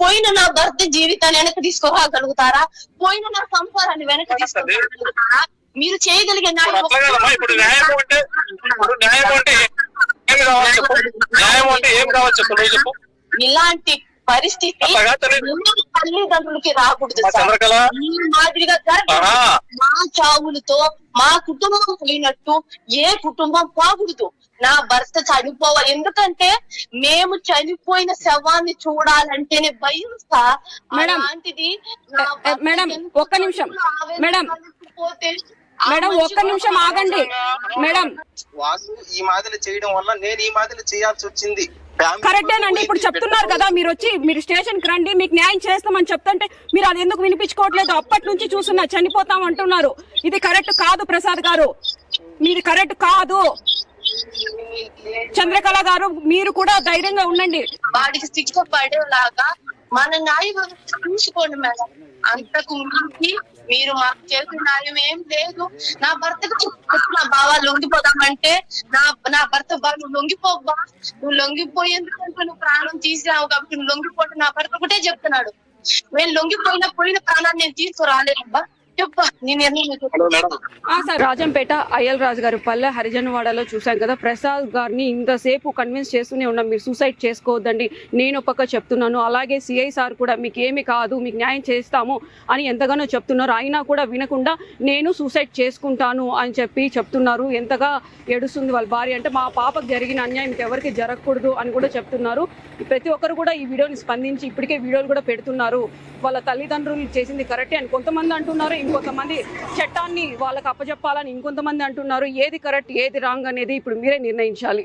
పోయిన నా భర్త జీవితాన్ని వెనక తీసుకురాగలుగుతారా? పోయిన నా సంసారాన్ని వెనక తీసుకురాగలుగుతారా? మీరు చేయగలిగే ఇప్పుడు న్యాయం అంటే న్యాయం అంటే ఏం కావాలి చెప్పు, న్యాయం అంటే ఏం కావాలి చెప్పు, నువ్వు చెప్పు. ఇలాంటి పరిస్థితి తల్లిదండ్రులకి రాకూడదు. ఈ మాదిరిగా మా చావులతో మా కుటుంబం పోయినట్టు ఏ కుటుంబం పోకూడదు. నా భర్త చనిపోవాలి, ఎందుకంటే మేము చనిపోయిన శవాన్ని చూడాలంటేనే భయం సార్. అలాంటిది మేడం ఒక్క నిమిషం, మేడం మేడం ఒక్క నిమిషం ఆగండి మేడం. వాళ్ళు ఈ మాదిరి చేయడం వల్ల నేను ఈ మాదిరి చేయాల్సి వచ్చింది. కరెక్టేనండి, ఇప్పుడు చెప్తున్నారు కదా, మీరు వచ్చి మీరు స్టేషన్ కి రండి మీకు న్యాయం చేస్తామని చెప్తుంటే మీరు అది ఎందుకు వినిపించుకోవట్లేదు? అప్పటి నుంచి చూస్తున్నా చనిపోతాం అంటున్నారు. ఇది కరెక్ట్ కాదు ప్రసాద్ గారు, మీది కరెక్ట్ కాదు. చంద్రకళ గారు మీరు కూడా ధైర్యంగా ఉండండి. వాడికి శిక్ష పడేలాగా మన న్యాయం చూసుకోండి మేడం. అంతకు మించి మీరు మాకు చేసిన న్యాయం ఏం లేదు. నా భర్తకు నా బావ లొంగిపోదామంటే నా భర్త నువ్వు లొంగిపోబ్బా, నువ్వు లొంగిపోయేందుకంటే నువ్వు ప్రాణం తీసావు కాబట్టి నువ్వు లొంగిపోతే నా భర్త ఒకటే చెప్తున్నాడు, నేను పోయిన ప్రాణాన్ని నేను తీసుకురాలేబ్బా. రాజంపేట అయ్యల్ రాజు గారి పల్లె హరిజనవాడలో చూసాం కదా, ప్రసాద్ గారిని ఇంతసేపు కన్విన్స్ చేస్తూనే ఉన్నాం, మీరు సూసైడ్ చేసుకోవద్దండి, నేను పక్క చెప్తున్నాను, అలాగే సిఐ సార్ కూడా మీకు ఏమి కాదు మీకు న్యాయం చేస్తాము అని ఎంతగానో చెప్తున్నారు. అయినా కూడా వినకుండా నేను సూసైడ్ చేసుకుంటాను అని చెప్పి చెప్తున్నారు. ఎంతగా ఏడుస్తుంది వాళ్ళ భార్య అంటే, మా పాపకు జరిగిన అన్యాయం ఎవరికి జరగకూడదు అని కూడా చెప్తున్నారు. ప్రతి ఒక్కరు కూడా ఈ వీడియోని స్పందించి ఇప్పటికే వీడియోలు కూడా పెడుతున్నారు. వాళ్ళ తల్లిదండ్రులు చేసింది కరెక్టే అని కొంతమంది అంటున్నారు, ఇంకొంతమంది చట్టాన్ని వాళ్ళకి అప్పచెప్పాలని ఇంకొంతమంది అంటున్నారు. ఏది కరెక్ట్ ఏది రాంగ్ అనేది ఇప్పుడు మీరే నిర్ణయించాలి.